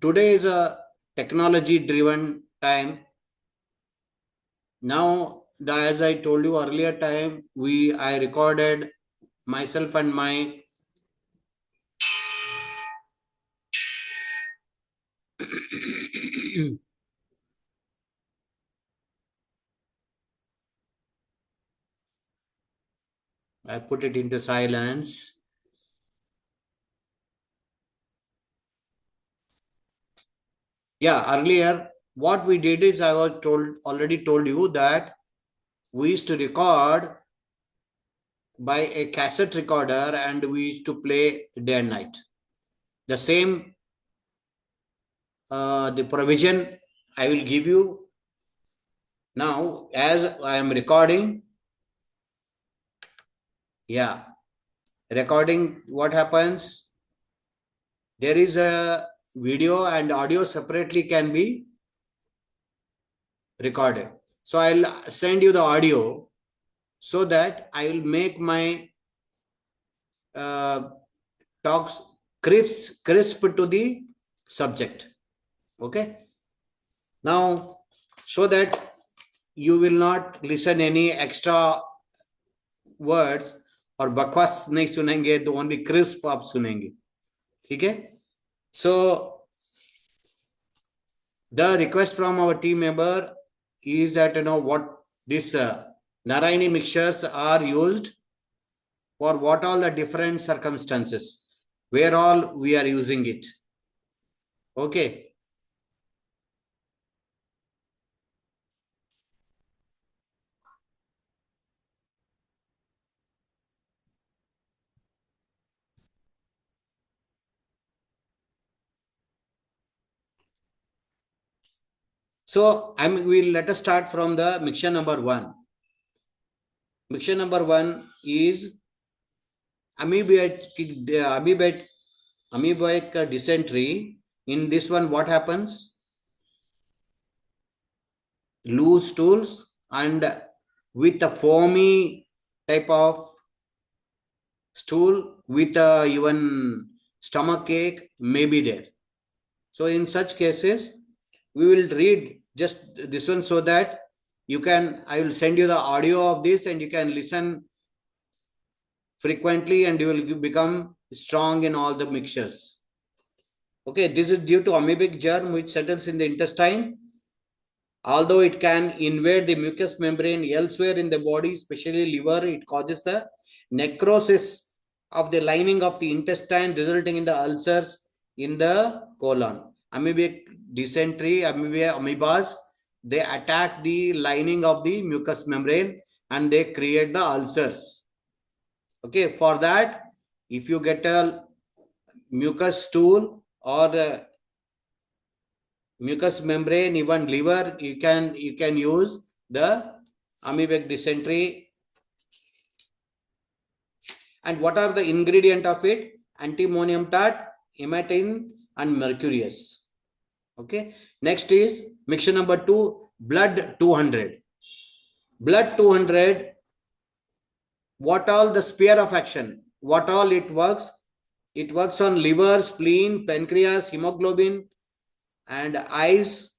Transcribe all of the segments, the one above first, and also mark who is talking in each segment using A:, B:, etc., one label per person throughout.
A: today is a technology driven time. Now, as I told you earlier time, I recorded myself and my I put it into silence. Yeah, earlier what we did is I was already told you that we used to record by a cassette recorder and we used to play day and night. The same the provision I will give you now as I am recording. Yeah, recording, what happens? There is a video and audio separately can be recorded. So I'll send you the audio so that I will make my talks crisp to the subject. Okay. Now, so that you will not listen any extra words और बकवास नहीं सुनेंगे, तो only crisp आप सुनेंगे. ठीक है. So the request from our team member is that what this Narayani mixtures are used for, what all the different circumstances, where all we are using it. Okay. So we'll let us start from the mixture number 1. Mixture number 1 is amoebic dysentery. In this one, what happens? Loose stools and with a foamy type of stool with even stomach ache may be there. So in such cases, we will read just this one so that you can, I will send you the audio of this and you can listen frequently and you will become strong in all the mixtures. Okay, this is due to amoebic germ which settles in the intestine. Although it can invade the mucous membrane elsewhere in the body, especially liver, it causes the necrosis of the lining of the intestine, resulting in the ulcers in the colon. Amoebic dysentery, amoebas, they attack the lining of the mucous membrane and they create the ulcers. Okay, for that, if you get a mucus stool or mucous membrane, even liver, you can use the amoebic dysentery. And what are the ingredient of it? Antimonium tart, hematine, and mercurius. Okay. Next is mixture number 2, blood 200. Blood 200. What all the sphere of action? What all it works? It works on liver, spleen, pancreas, hemoglobin, and eyes,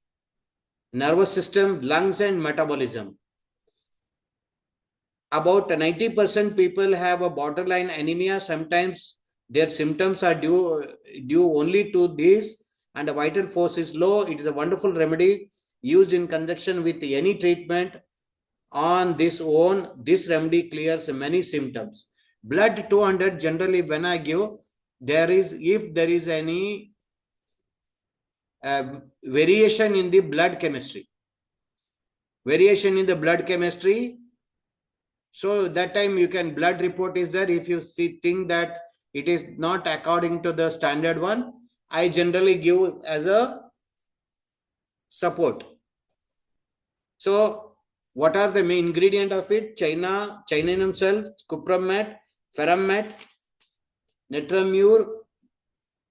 A: nervous system, lungs, and metabolism. About 90% people have a borderline anemia. Sometimes their symptoms are due only to this, and the vital force is low. It is a wonderful remedy used in conjunction with any treatment. On this own, this remedy clears many symptoms. Blood 200, generally when I give, if there is any variation in the blood chemistry. Variation in the blood chemistry. So that time you can, blood report is there. If you think that it is not according to the standard one, I generally give as a support. So what are the main ingredient of it? Cyaninium cells, cuprum mat, ferrum mat, netramure,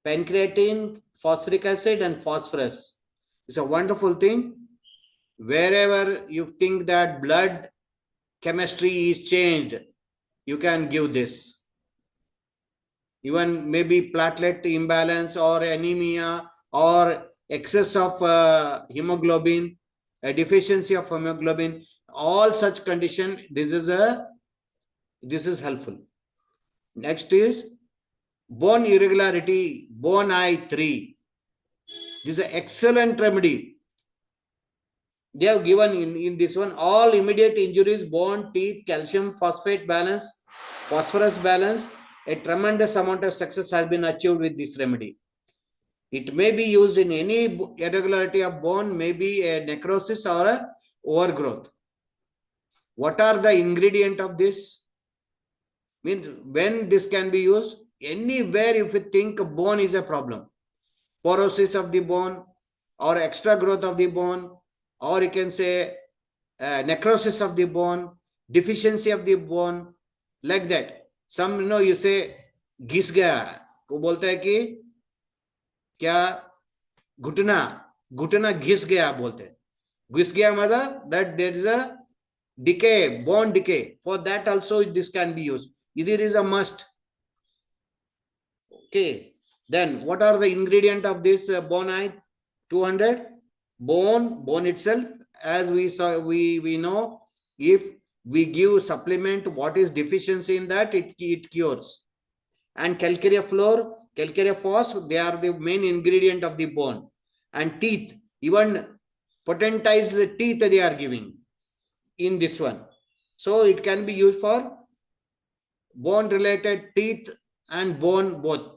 A: pancreatine, phosphoric acid, and phosphorus. It's a wonderful thing. Wherever you think that blood chemistry is changed, you can give this. Even maybe platelet imbalance or anemia or excess of hemoglobin, a deficiency of hemoglobin, all such condition, this is helpful. Next is bone irregularity, bone I3. This is an excellent remedy. They have given in this one all immediate injuries, bone, teeth, calcium, phosphate balance, phosphorus balance. A tremendous amount of success has been achieved with this remedy. It may be used in any irregularity of bone, maybe a necrosis or a overgrowth. What are the ingredient of this? Means when this can be used? Anywhere if you think bone is a problem. Porosis of the bone or extra growth of the bone, or you can say necrosis of the bone, deficiency of the bone, like that. Some, you say घिस गया, वो बोलता है कि क्या घुटना घिस गया बोलते हैं. घिस गया मतलब that there is a decay, bone decay. For that also this can be used. It is a must. Okay. Then what are the ingredient of this bone I 200? Bone itself, as we saw, we know, if we give supplement, what is deficiency in that, it cures. And calcarea flour, calcarea phos, they are the main ingredient of the bone. And teeth, even potentized teeth they are giving in this one. So it can be used for bone related teeth and bone both.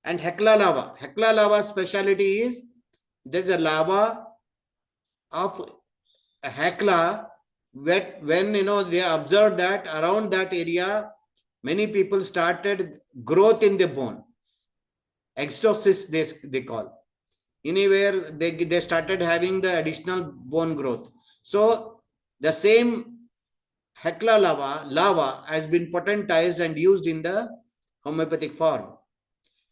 A: And Hekla lava. Hekla lava speciality is there is a lava of Hekla. When they observed that around that area, many people started growth in the bone. Exosis they call. Anywhere they started having the additional bone growth. So the same Hekla lava has been potentized and used in the homeopathic form.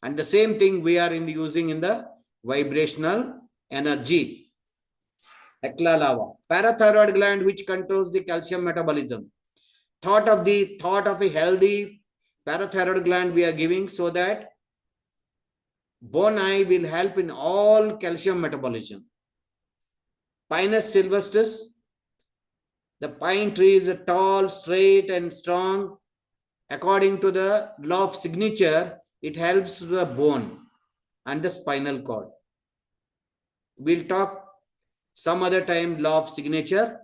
A: And the same thing we are using in the vibrational energy. Hekla lava. Parathyroid gland, which controls the calcium metabolism. Thought of a healthy parathyroid gland we are giving, so that bone eye will help in all calcium metabolism. Pinus sylvestris. The pine tree is tall, straight and strong. According to the law of signature, it helps the bone and the spinal cord. We'll talk some other time law of signature.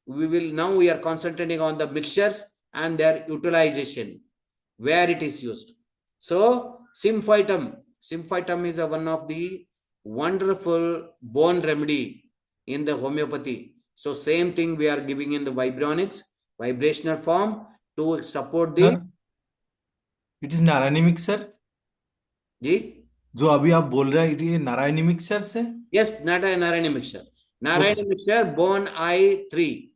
A: Now we are concentrating on the mixtures and their utilization, where it is used. So symphytum is one of the wonderful bone remedy in the homeopathy. So same thing we are giving in the vibrational form to support the.
B: It is Narayani mixture
A: ji
B: जो अभी आप बोल रहे हैं, ये Narayani mixture से.
A: Yes, Narayani mixture. Narayani mixture, bone I3.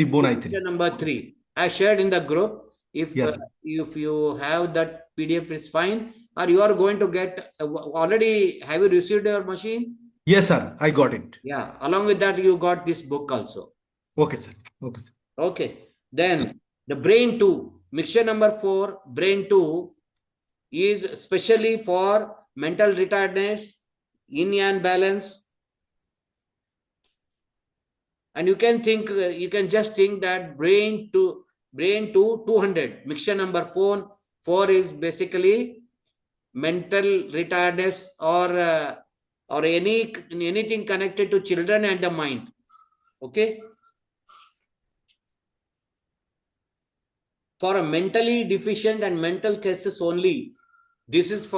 B: Bone I3.
A: Number 3. I shared in the group. If you have that PDF, is fine. Or you are going to get already. Have you received your machine?
B: Yes, sir. I got it.
A: Yeah. Along with that, you got this book also.
B: Okay, sir.
A: Okay. Then the brain 2. Mixture number 4. Brain 2 is specially for mental retardedness, yin yang balance. And you can just think that brain 2 200. Mixture number 4 is basically mental retardedness or anything connected to children and the mind. Okay. For a mentally deficient and mental cases only. This is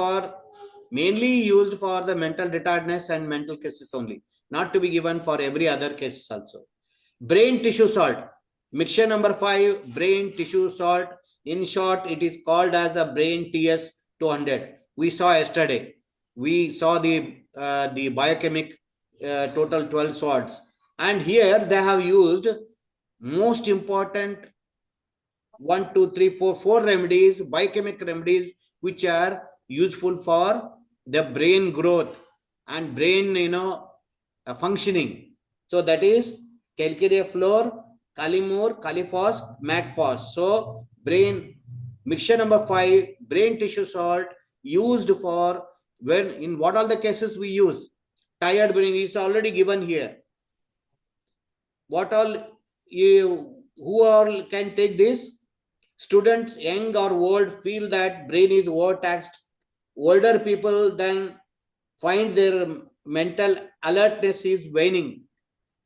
A: mainly used for the mental retardedness and mental cases only, not to be given for every other cases also. Brain tissue salt. Mixture number 5, brain tissue salt. In short, it is called as a brain TS 200. We saw yesterday. We saw the biochemic total 12 salts. And here they have used most important 1, 2, 3, 4 remedies, biochemic remedies, which are useful for the brain growth and brain functioning. So that is calcarea flour, calimore, califos, macfos. So brain mixture number 5, brain tissue salt, used for when in what all the cases we use? Tired brain is already given here. What all who all can take this? Students, young or old, feel that brain is overtaxed. Older people then find their mental alertness is waning.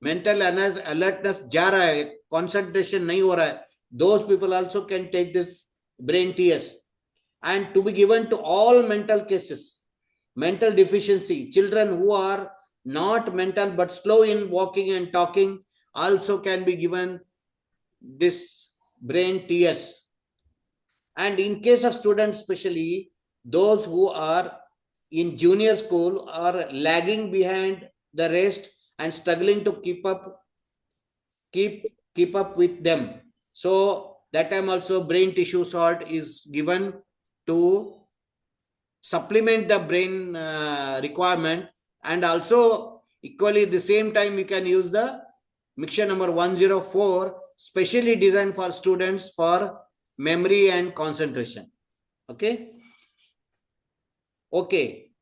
A: Mental alertness जा रहा है, concentration नहीं हो रहा है. Those people also can take this brain TS. And to be given to all mental cases, mental deficiency, children who are not mental but slow in walking and talking also can be given this brain TS. And in case of students, especially those who are in junior school are lagging behind the rest and struggling to keep up with them. So that time also brain tissue salt is given to supplement the brain requirement, and also equally at the same time you can use the mixture number 104 specially designed for students for memory and concentration. Okay.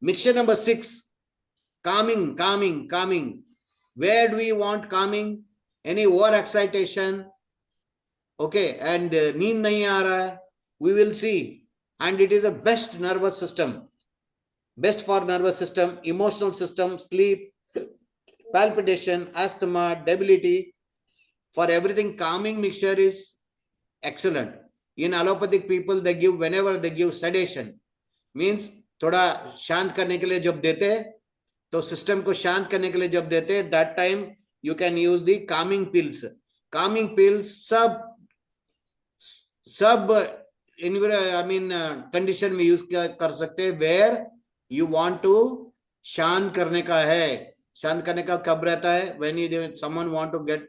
A: Mixture number 6, calming. Where do we want calming? Any over excitation? Okay, and neend nahi aa raha hai, we will see. And it is a best nervous system, best for nervous system, emotional system, sleep, palpitation, asthma, debility. For everything, calming mixture is excellent. In allopathic people, they give, whenever they give sedation, means थोड़ा शांत करने के लिए जब देते हैं, तो system को शांत करने के लिए जब देते हैं, that time you can use the calming pills. Calming pills सब कंडीशन में यूज कर सकते हैं, where you want to शांत करने का है. शांत करने का कब रहता है? When someone want to get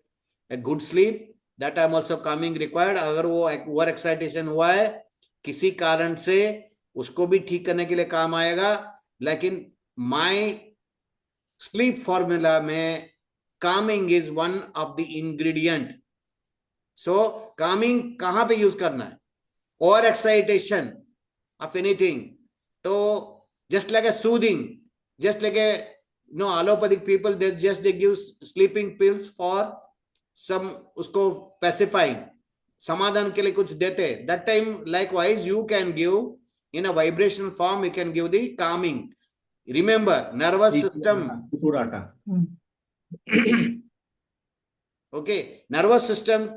A: a good sleep, that time also calming required. अगर वो ओवर एक्साइटेशन हुआ है किसी कारण से, उसको भी ठीक करने के लिए काम आएगा. लेकिन माय स्लीप फॉर्मूला में calming is one of the ingredient. So calming कहां पे यूज करना है? Over excitation of anything. So just like a soothing, just like a allopathic people, they give sleeping pills for some उसको pacifying, समाधान के लिए कुछ देते. That time likewise you can give in a vibrational form, you can give the calming. Remember, nervous system. Okay, nervous system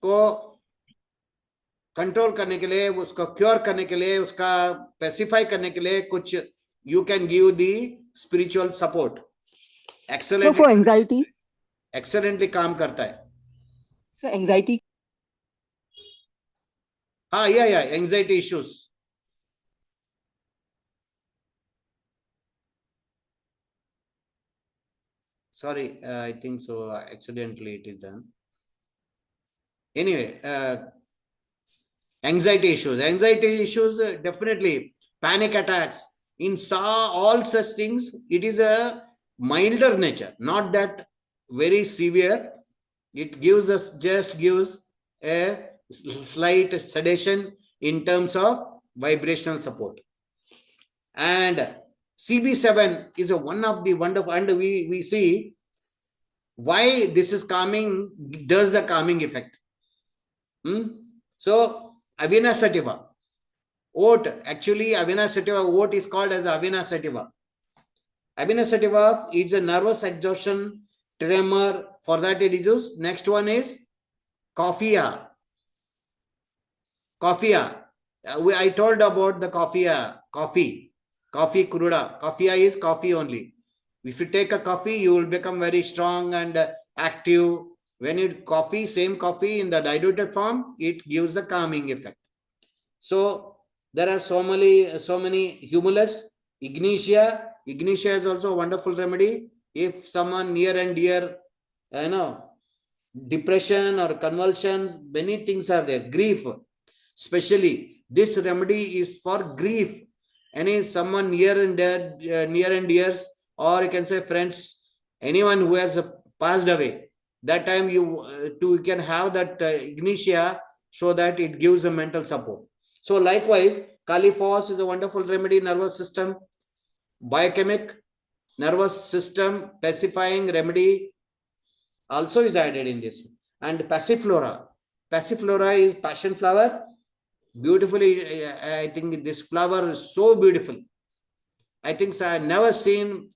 A: को control करने के लिए, उसको क्योर करने के लिए, उसका पैसिफाई करने के लिए कुछ you can give the spiritual support. Excellent.
C: So for anxiety,
A: excellently काम करता है.
C: so anxiety.
A: Yeah, anxiety issues. Sorry, I think so. Accidentally it is done. Anyway, anxiety issues, definitely panic attacks. In all such things, it is a milder nature, not that very severe. It gives us, just gives a slight sedation in terms of vibrational support. And CB7 is one of the wonderful, and we see why this is calming, does the calming effect. So Avena sativa oat, actually Avena sativa oat is called as Avena sativa. Avena sativa is a nervous exhaustion, tremor, for that it is used. Next one is coffea. I told about the coffee kruda. Coffea is coffee only. If you take a coffee, you will become very strong and active. When you same coffee in the diluted form, it gives the calming effect. So there are so many humulus, ignitia. Ignitia is also a wonderful remedy. If someone near and dear, depression or convulsions, many things are there. Grief, especially this remedy is for grief. Someone near and dears, or you can say friends, anyone who has passed away. That time you can have that ignitia, so that it gives a mental support. So likewise, Califos is a wonderful remedy, nervous system. biochemic, nervous system pacifying remedy also is added in this. And passiflora. Passiflora is passion flower. Beautifully, I think this flower is so beautiful. I think so, I have never seen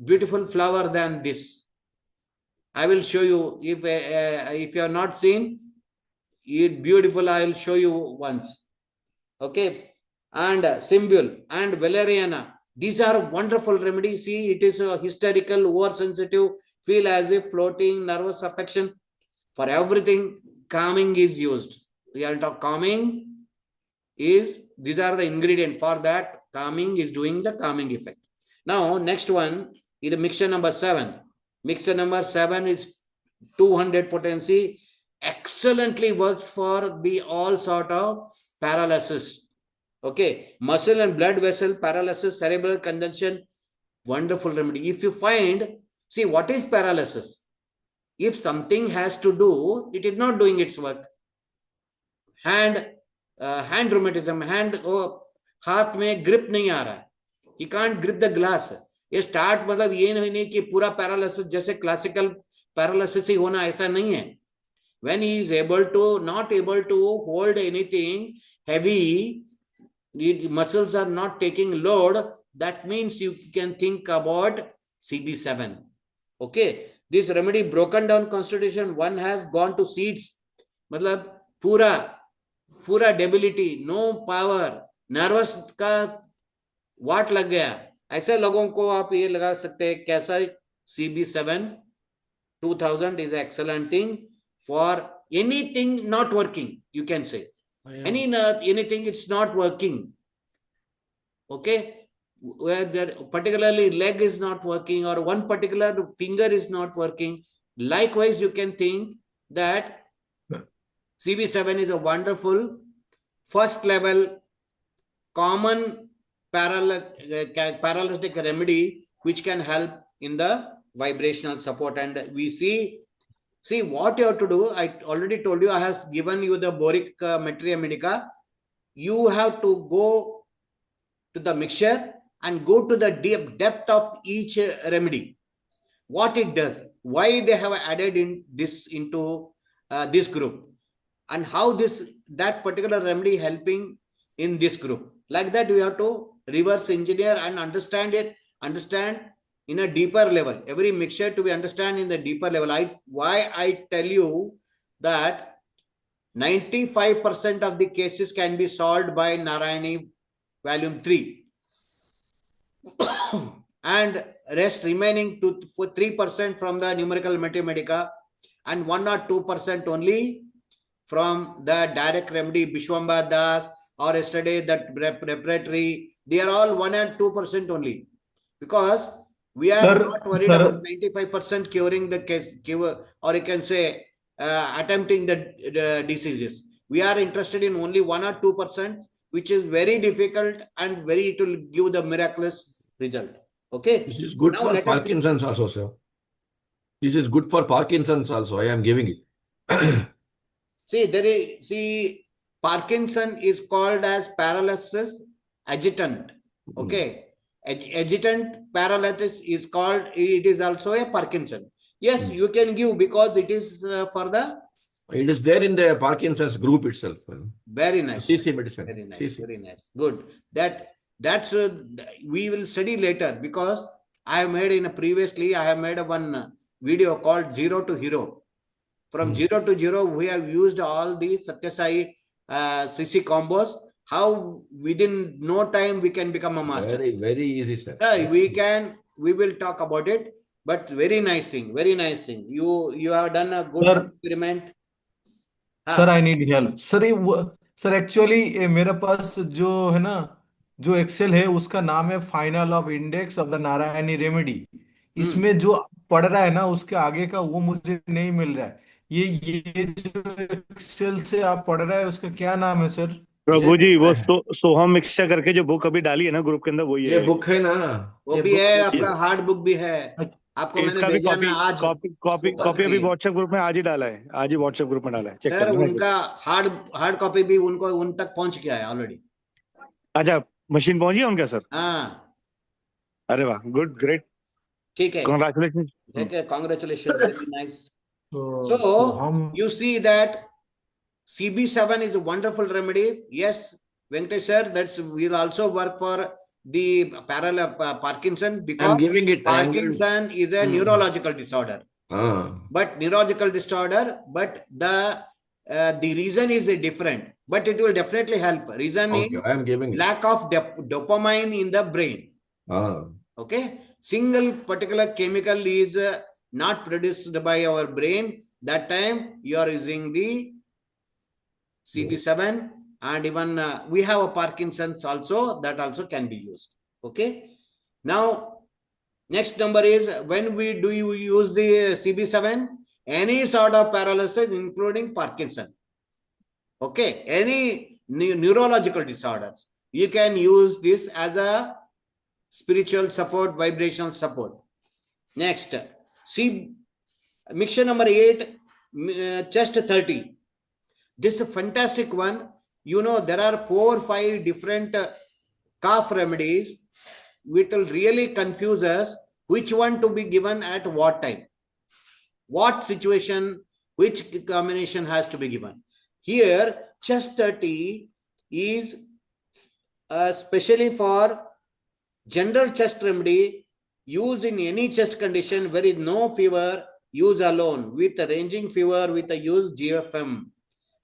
A: beautiful flower than this. I will show you. If you have not seen it beautiful, I will show you once. Okay. And symbol and valeriana. These are wonderful remedies. See, it is a hysterical, oversensitive, feel as if floating, nervous affection. For everything, calming is used. We are talking calming is, these are the ingredient for that. Calming is doing the calming effect. Now, next one is the mixture number 7. Mixture number 7 is 200 potency. Excellently works for the all sort of paralysis. Okay, muscle and blood vessel paralysis, cerebral congestion, wonderful remedy. If you find, see, what is paralysis? If something has to do, it is not doing its work. Hand rheumatism, हाथ में grip नहीं आ रहा है, he can't grip the glass. ये start मतलब ये नहीं कि पूरा paralysis जैसे classical paralysis ही होना, ऐसा नहीं है. When he is not able to hold anything heavy, the muscles are not taking load, that means you can think about CB7. Okay, this remedy broken down constitution, one has gone to seeds, मतलब पूरा debility, no power, nervous का वाट लग गया, ऐसे लोगों को आप ये लगा सकते हैं कैसा CB7 2000 is excellent thing for anything not working, you can say. Anything it's not working. Okay, where that particularly leg is not working or one particular finger is not working. Likewise, you can think that CB7 is a wonderful first level common paralytic remedy which can help in the vibrational support. And we see what you have to do. I already told you, I have given you the boric materia medica. You have to go to the mixture and go to the depth of each remedy, what it does, why they have added into this group, and how that particular remedy helping in this group. Like that, we have to reverse engineer and understand in a deeper level. Every mixture to be understand in the deeper level. Why I tell you that 95% of the cases can be solved by Narayani volume 3. And rest remaining to 3% from the numerical mathematica and 1 or 2% only from the direct remedy Bishwambar Das or yesterday that preparatory. They are all 1 and 2% only, because we are not worried about 95% curing the case, or you can say attempting the diseases. We are interested in only 1 or 2%, which is very difficult and it will give the miraculous result. Okay.
D: This is good for Parkinson's also, sir. This is good for Parkinson's also. I am giving it.
A: See, Parkinson is called as paralysis agitant. Okay. Agitant paralysis is called, it is also a Parkinson. Yes, you can give because it is for the...
D: It is there in the Parkinson's group itself.
A: Very nice.
D: CC medicine.
A: Very nice.
D: CC.
A: Very nice. Good. That's we will study later, because I have made one video called Zero to Hero. From 0 to 0, we have used all the Satyasai CC combos. How within no time we can become a master.
D: Very, very easy, sir.
A: We will talk about it. But very nice thing. Very nice thing. You have done a good experiment.
B: Sir I need help sir actually मेरे पास जो है ना, जो Excel है उसका नाम है final of index of the Narayani remedy. इसमें जो पढ़ रहा है ना उसके आगे का वो मुझे नहीं मिल रहा है. ये जो एक्सेल से आप पढ़ रहा है उसका क्या नाम है सर?
E: प्रभु जी वो सोहम मिक्सचर करके जो बुक अभी डाली है ना ग्रुप के अंदर, वो
D: ये बुक है ना,
A: वो भी है. आपका हार्ड बुक भी है. आपको मैंने भेजा ना आज.
E: कॉपी अभी व्हाट्सएप ग्रुप में आज ही डाला है. आज ही व्हाट्सएप ग्रुप में डाला है.
A: सर उनका हार्ड कॉपी भी उन तक पहुंच गया है ऑलरेडी.
E: अच्छा, मशीन पहुंची है उनका सर?
A: हाँ.
E: अरे वाह, गुड, ग्रेट,
A: ठीक है,
E: कॉन्ग्रेचुलेशन।
A: ठीक है, congratulations, very nice.
B: तो
A: So
B: हम
A: you see that CB7 is a wonderful remedy. Yes, Venkatesh sir, that's will also work for the parallel Parkinson,
D: I'm
A: because
D: giving it. I am giving.
A: Parkinson is a
D: Hmm.
A: neurological disorder.
D: Ah.
A: But neurological disorder, but the reason is different, but it will definitely help. Reason
D: Okay,
A: is
D: I am giving it.
A: lack of dopamine in the brain.
D: Ah.
A: Okay, single particular chemical is not produced by our brain. That time you are using the CB7, and even we have a Parkinson's also, that also can be used. Okay, now next number is, when we do you use the CB7, any sort of paralysis including Parkinson. Okay, any neurological disorders, you can use this as a spiritual support, vibrational support. Next, see mixture number 8, chest 30. This is a fantastic one. You know, there are 4 or 5 different cough remedies, which will really confuse us which one to be given at what time, what situation, which combination has to be given. Here, chest 30 is specially for general chest remedy, used in any chest condition where is no fever, use alone. With a ranging fever, with a use GFM.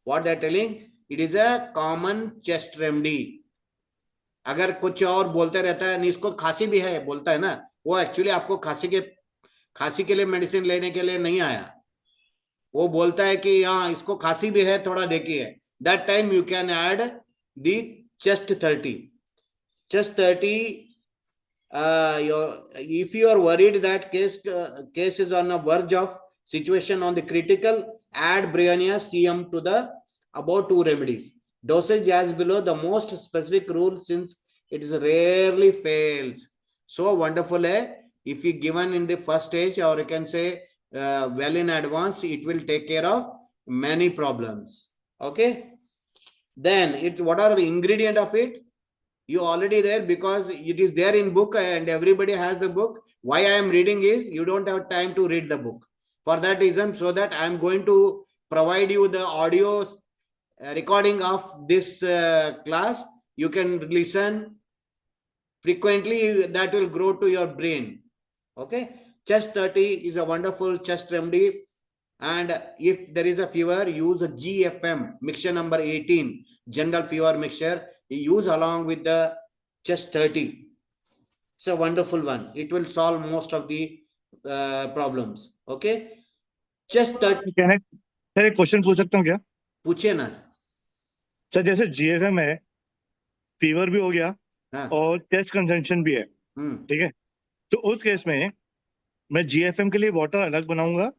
A: What they are telling? It is a common chest remedy. अगर कुछ और बोलते रहता है, नहीं इसको खांसी भी है बोलता है ना, वो एक्चुअली आपको खांसी के लिए मेडिसिन लेने के लिए नहीं आया, वो बोलता है कि हाँ इसको खांसी भी है, थोड़ा देखिए. That time you can add the chest 30. Chest 30, if you are worried that case is on a verge of situation on the critical, add Brionia CM to the above 2 remedies. Dosage as below, the most specific rule, since it is rarely fails. So wonderful, eh? If you given in the first stage, or you can say well in advance, it will take care of many problems. Okay. Then what are the ingredient of it? You already there, because it is there in book and everybody has the book. Why I am reading is, you don't have time to read the book. For that reason, so that I am going to provide you the audio recording of this class. You can listen frequently, that will grow to your brain. Okay, chest 30 is a wonderful chest remedy. And if there is a fever, use a GFM, mixture number 18, general fever mixture, use along with the chest 30. It's a wonderful one. It will solve most of the problems. Okay, chest 30.
E: Sir एक question पूछ सकता हूँ क्या?
A: पूछिए ना
E: sir, जैसे GFM है, fever भी हो गया,
A: हाँ.
E: और चेस्ट कंजंक्शन भी है, ठीक है, तो उस केस में मैं GFM के लिए वाटर अलग बनाऊंगा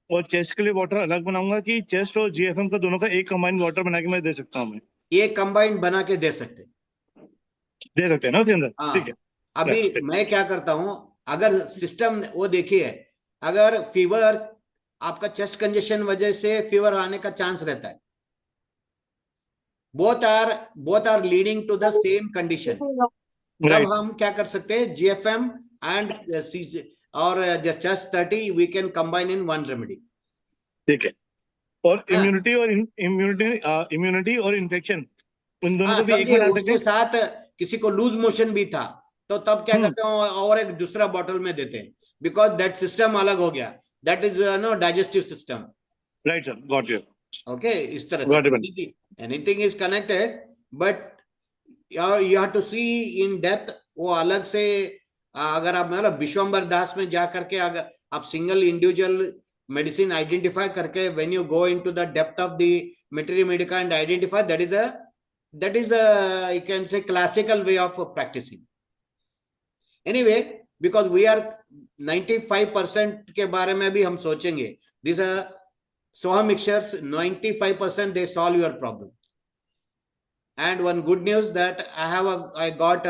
E: और चेस्ट के लिए वाटर अलग बनाऊंगा, कि चेस्ट और GFM का दोनों का एक कंबाइंड वाटर बना के मैं दे सकता हूँ? मैं
A: एक कंबाइंड बना के दे सकते
E: हैं ना उसके अंदर?
A: हाँ.
E: ठीक है.
A: अभी मैं क्या करता हूं, अगर सिस्टम वो देखिए, अगर फीवर आपका चेस्ट कंजेशन वजह से फीवर आने का चांस रहता है, both are leading to the same condition, तब हम क्या कर सकते हैं, GFM एंड और chest 30 we can combine in one remedy.
E: ठीक है. और इम्यूनिटी और इन्फेक्शन, उन दोनों को भी एक में डाल सकते
A: उसके
E: हैं?
A: साथ किसी को लूज मोशन भी था, तो तब क्या करते हैं, और एक दूसरा बॉटल में देते हैं, बिकॉज दैट सिस्टम अलग हो गया. That is no digestive system.
E: Right sir, got you.
A: Okay, इस तरह से anything is connected, but you have to see in depth. वो अलग से अगर आप मतलब विश्वम्बर दास में जा करके अगर आप सिंगल इंडिविजुअल मेडिसिन आइडेंटिफाई करके, when you go into the depth of the materia medica and identify, that is a you can say classical way of practicing. Anyway, because we are 95% के बारे में भी हम सोचेंगे. These are Soham mixtures, 95% they solve your problem. And one good news that I got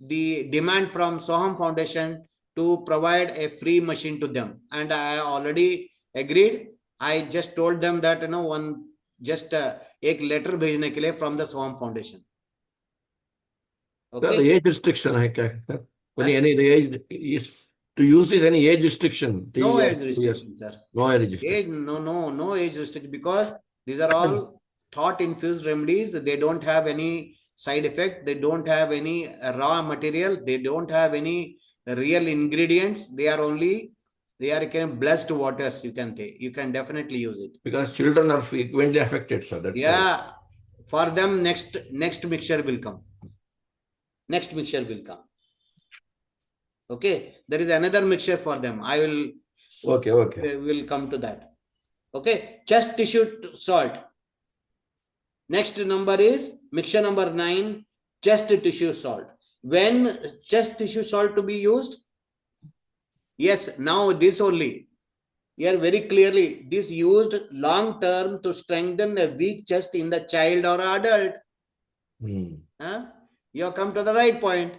A: the demand from Soham Foundation to provide a free machine to them, and I already agreed. I just told them that one just एक letter भेजने के लिए from the Soham foundation.
D: Okay, age restriction है क्या? Any age is to use this, any age restriction? 3
A: No
D: years,
A: age
D: 2 years.
A: restriction, sir.
D: No age restriction.
A: No age restriction, because these are all thought infused remedies. They don't have any side effect. They don't have any raw material. They don't have any real ingredients. They are blessed waters. You can definitely use it.
D: Because children are frequently affected, sir. That's
A: Yeah, for them next mixture will come. Next mixture will come. Okay, there is another mixture for them. I will.
D: Okay.
A: We'll come to that. Okay, chest tissue salt. Next number is mixture number 9, chest tissue salt. When chest tissue salt to be used? Yes, now this only. Here very clearly, this used long term to strengthen a weak chest in the child or adult. You have come to the right point.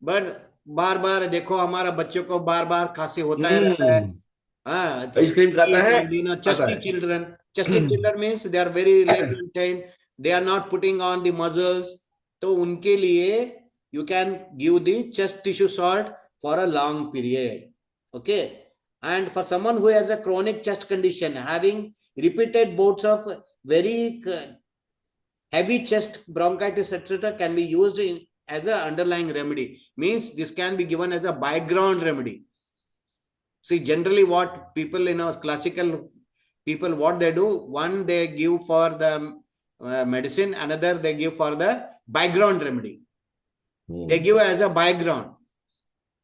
A: But बार बार देखो हमारा बच्चों को बार बार खांसी होता है रहता है.
D: Ice cream खाता है.
A: Chesty children means they are very less maintained. They are not putting on the muscles. तो उनके लिए you can give the chest tissue salt for a long period. Okay. And for someone who has a chronic chest condition, having repeated bouts of very heavy chest, bronchitis, etc., can be used as an underlying remedy. Means this can be given as a background remedy. See, generally what people in our classical people, what they do, one they give for the medicine, another they give for the background remedy. They give as a background.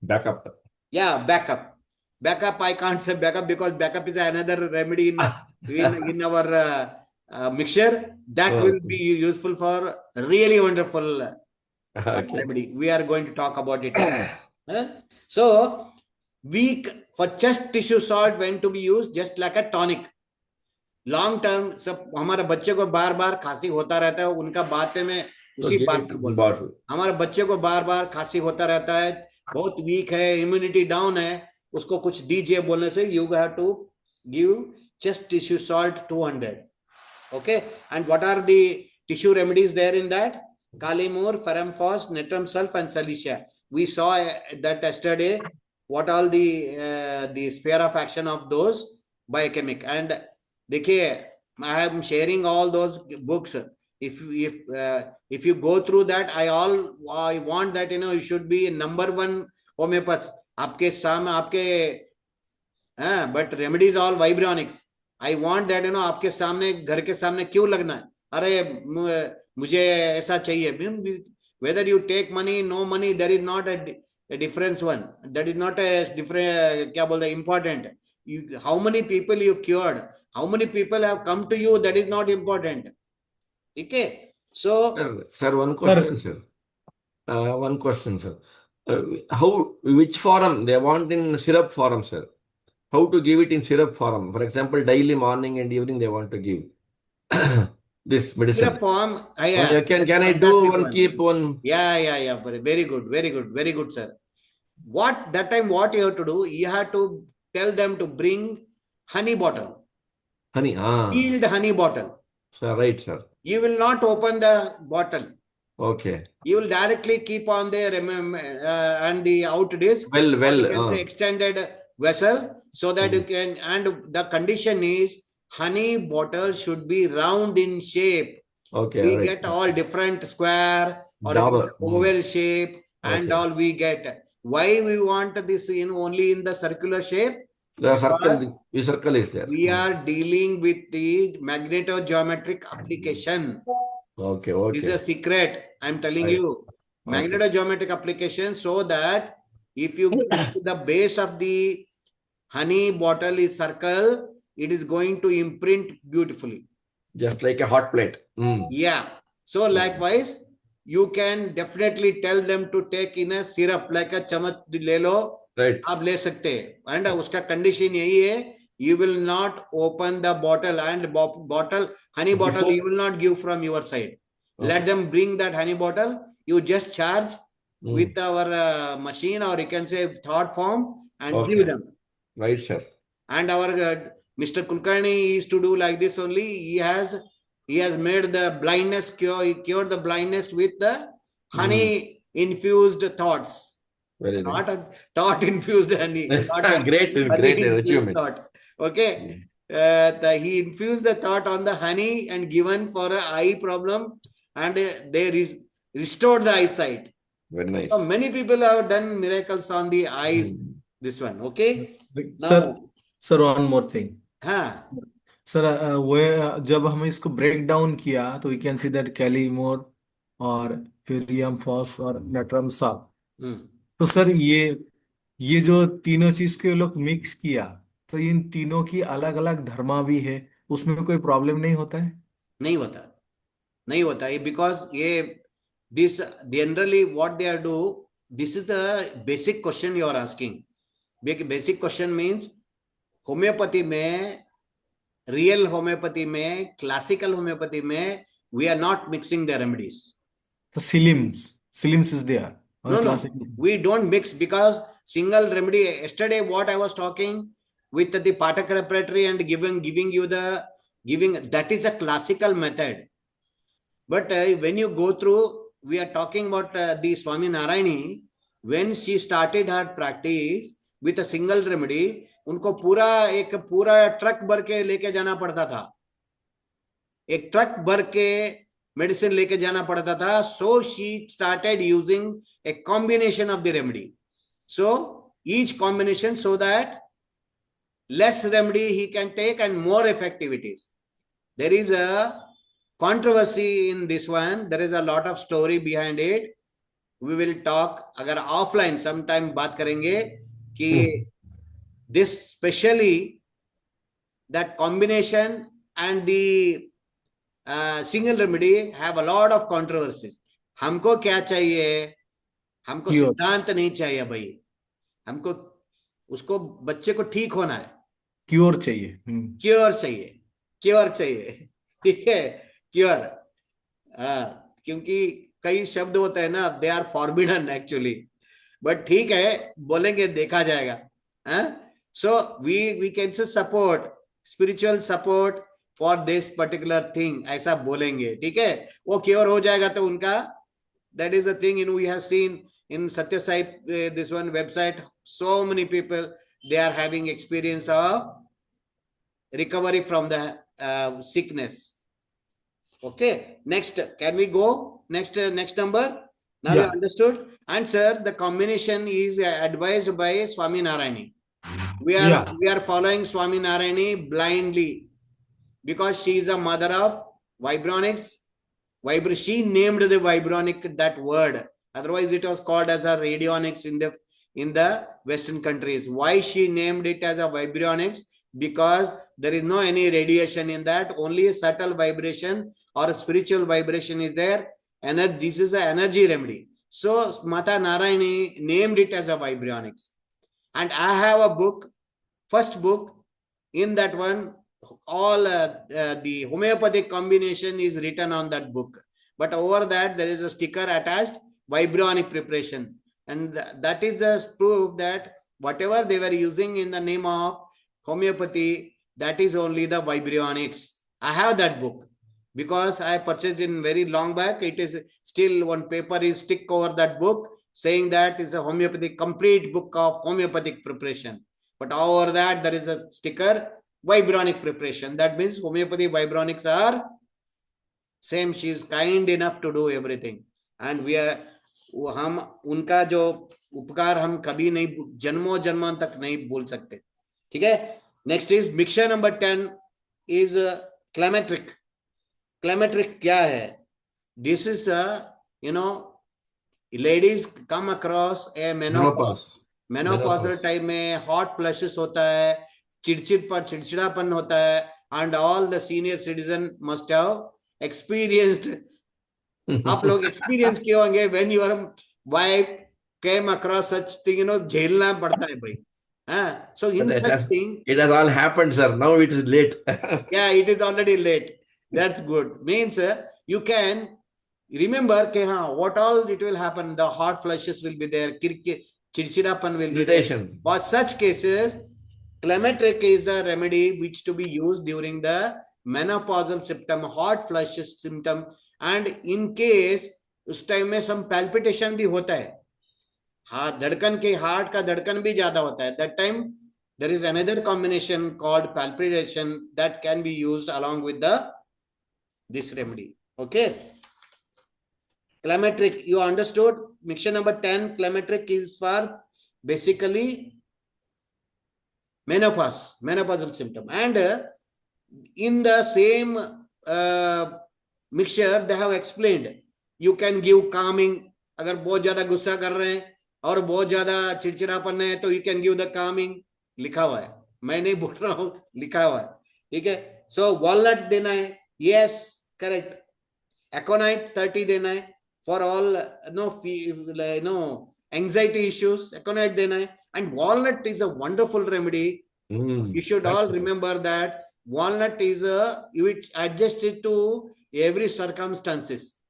D: Backup.
A: Yeah, backup. Backup, I can't say backup because backup is another remedy in our mixture. That will be useful for really wonderful remedy. We are going to talk about it. So, weak for chest tissue salt when to be used just like a tonic. Long term, सब हमारे बच्चे को बार बार खांसी होता रहता है, उनका बातें में उसी बात को बोल रहा हूं. हमारे बच्चे को बार बार खांसी होता रहता है, बहुत वीक है, इम्यूनिटी डाउन है, उसको कुछ दीजिए बोलने से you have to give chest tissue salt 200. Okay, and what are the tissue remedies there in that? Calimur, Ferramphos, Natrum sulf, and Salicia. We saw that yesterday. What all the sphere of action of those biochemic. And देखिए, I am sharing all those books. If you go through that, I want that you should be number 1 homeopath. आपके सामने आपके but remedies all vibronics. I want that आपके सामने घर के सामने क्यों लगना है? अरे मुझे ऐसा चाहिए. Whether you take money, no money, there is not a difference one. That is not a different क्या बोलते important. How many people you cured? How many people have come to you? That is not important. Okay. So,
D: sir, one question, sir. One question, sir. Which form they want in syrup form, sir? How to give it in syrup form? For example, daily morning and evening they want to give this medicine.
A: Syrup form.
D: Can I do one? Keep one.
A: Yeah. Very good, sir. That time what you have to do? You have to tell them to bring honey bottle.
D: Honey.
A: Peeled honey bottle.
D: Sir, right, sir.
A: You will not open the bottle.
D: Okay.
A: You will directly keep on there and the out disc. Extended vessel so that you can. And the condition is honey bottle should be round in shape.
D: Okay.
A: We get all different square or oval shape and all we get. Why we want this only in the circular shape?
D: The circle is there.
A: We are dealing with the magnetogeometric application.
D: Okay.
A: This is a secret. I'm telling you. Magnetogeometric application, so that if you get to the base of the honey bottle is circle, it is going to imprint beautifully.
D: Just like a hot plate.
A: Yeah. So likewise, you can definitely tell them to take in a syrup like a chamat le lo.
D: Right.
A: आप ले सकते हैं. And उसका condition यही है, you will not open the bottle and honey bottle you will not give from your side. Okay. Let them bring that honey bottle. You just charge with our machine, or you can say thought form, and give them.
D: Right, sir.
A: And our Mr. Kulkarni used to do like this only. He has made the blindness cure. He cured the blindness with the honey infused thoughts.
D: Very nice.
A: Not a thought infused honey, not a
D: Great,
A: honey
D: great
A: infused
D: achievement.
A: thought. Okay. He infused the thought on the honey and given for a eye problem, and they restored the eyesight.
D: Very nice.
A: So many people have done miracles on the eyes. This one, okay.
B: Sir
A: Now,
B: sir one more thing
A: हाँ,
B: sir, वो जब हम इसको break down किया तो we can see that कैलीमोर और helium FOSS और natrum साल। तो सर ये जो तीनों चीज के लोग मिक्स किया, तो इन तीनों की अलग अलग धर्मा भी है, उसमें कोई प्रॉब्लम नहीं होता है?
A: नहीं होता, नहीं होता है, बिकॉज ये this generally what they are do, this is the basic question you are asking. Basic question means homeopathy में, रियल होम्योपैथी में, क्लासिकल होम्योपैथी में, we are not mixing the remedies.
B: The Silims is there.
A: No, we don't mix, because single remedy. Yesterday, what I was talking with the Patak preparatory and giving you the that is a classical method. But when you go through, we are talking about the Swami Narayani. When she started her practice with a single remedy, उनको एक पूरा truck भर के लेके जाना पड़ता था, एक ट्रक भर के मेडिसिन लेके जाना पड़ता था. So she started using a combination of the remedy. So each combination, so that less remedy he can take and more effective it is. There is a controversy in this one. There is a lot of story behind it. We will talk, अगर offline sometime बात करेंगे कि this specially that combination and the single remedy have a lot of controversies. हमको क्या चाहिए? हमको सिद्धांत नहीं चाहिए भाई, हमको उसको बच्चे को ठीक होना है,
B: क्योर चाहिए,
A: क्योर चाहिए, क्योर चाहिए, ठीक है, क्योर. क्योंकि कई शब्द होते हैं ना, they are forbidden actually, but ठीक है, बोलेंगे, देखा जाएगा. So we can say support, spiritual support for this particular thing, ऐसा बोलेंगे, ठीक है, वो क्योर हो जाएगा तो उनका. That is the thing, we have seen in Satya Sai, this one website, so many people, they are having experience of recovery from the sickness. Okay, next, can we go? Next number. Now you understood. And sir, the combination is advised by Swami Narayani. We are following Swami Narayani blindly, because she is a mother of vibronics. She named the vibronic that word. Otherwise, it was called as a radionics in the Western countries. Why she named it as a vibronics? Because there is no any radiation in that. Only a subtle vibration or a spiritual vibration is there. And this is an energy remedy. So Mata Narayani named it as a vibronics. And I have a book, first book. In that one, all the homeopathic combination is written on that book, but over that there is a sticker attached, vibronic preparation, and that is the proof that whatever they were using in the name of homeopathy, that is only the vibronics. I have that book because I purchased in very long back. It is still one paper is stick over that book saying that it's a homeopathic, complete book of homeopathic preparation, but over that there is a sticker, vibronic preparation. That means homeopathy vibronics are same. She is kind enough to do everything, and we are, हम उनका जो उपकार हम कभी नहीं, जन्मों जन्मों तक नहीं भूल सकते. ठीक है. Next is mixture number 10 is climatric. Climatric क्या है? This is ladies come across a menopause. Menopausal time में hot flushes होता है, चिड़चिड़ापन होता है, and all the senior citizen must have experienced. आप लोग experience किए होंगे when your wife came across such thing, झेलना पड़ता है भाई. So in such thing,
D: it has all happened, sir. Now it is late.
A: Yeah, it is already late. That's good. Means you can remember what all it will happen. The hot flushes will be there. Chirchidapan will be there. For such cases, climatric is the remedy which to be used during the menopausal symptom, hot flushes symptom, and in case उस time में some palpitation भी होता है, हाँ, धड़कन के heart का धड़कन भी ज्यादा होता है. That time there is another combination called palpitation that can be used along with this remedy. Okay. Climacteric, you understood? Mixture number 10, climacteric is for basically menopausal symptom. And in the same mixture, they have explained you can give calming. अगर बहुत ज्यादा गुस्सा कर रहे हैं और बहुत ज्यादा चिड़चिड़ापन है तो you can give the Kameng. लिखा हुआ है, मैं नहीं बोल रहा हूं, लिखा हुआ है. ठीक है. सो वॉलनट देना है. Yes, correct. एकोनाइट 30 देना है for all no anxiety issues. Aconite देना है. And walnut is a wonderful remedy. You should all remember that walnut is it's adjusted to every circumstances.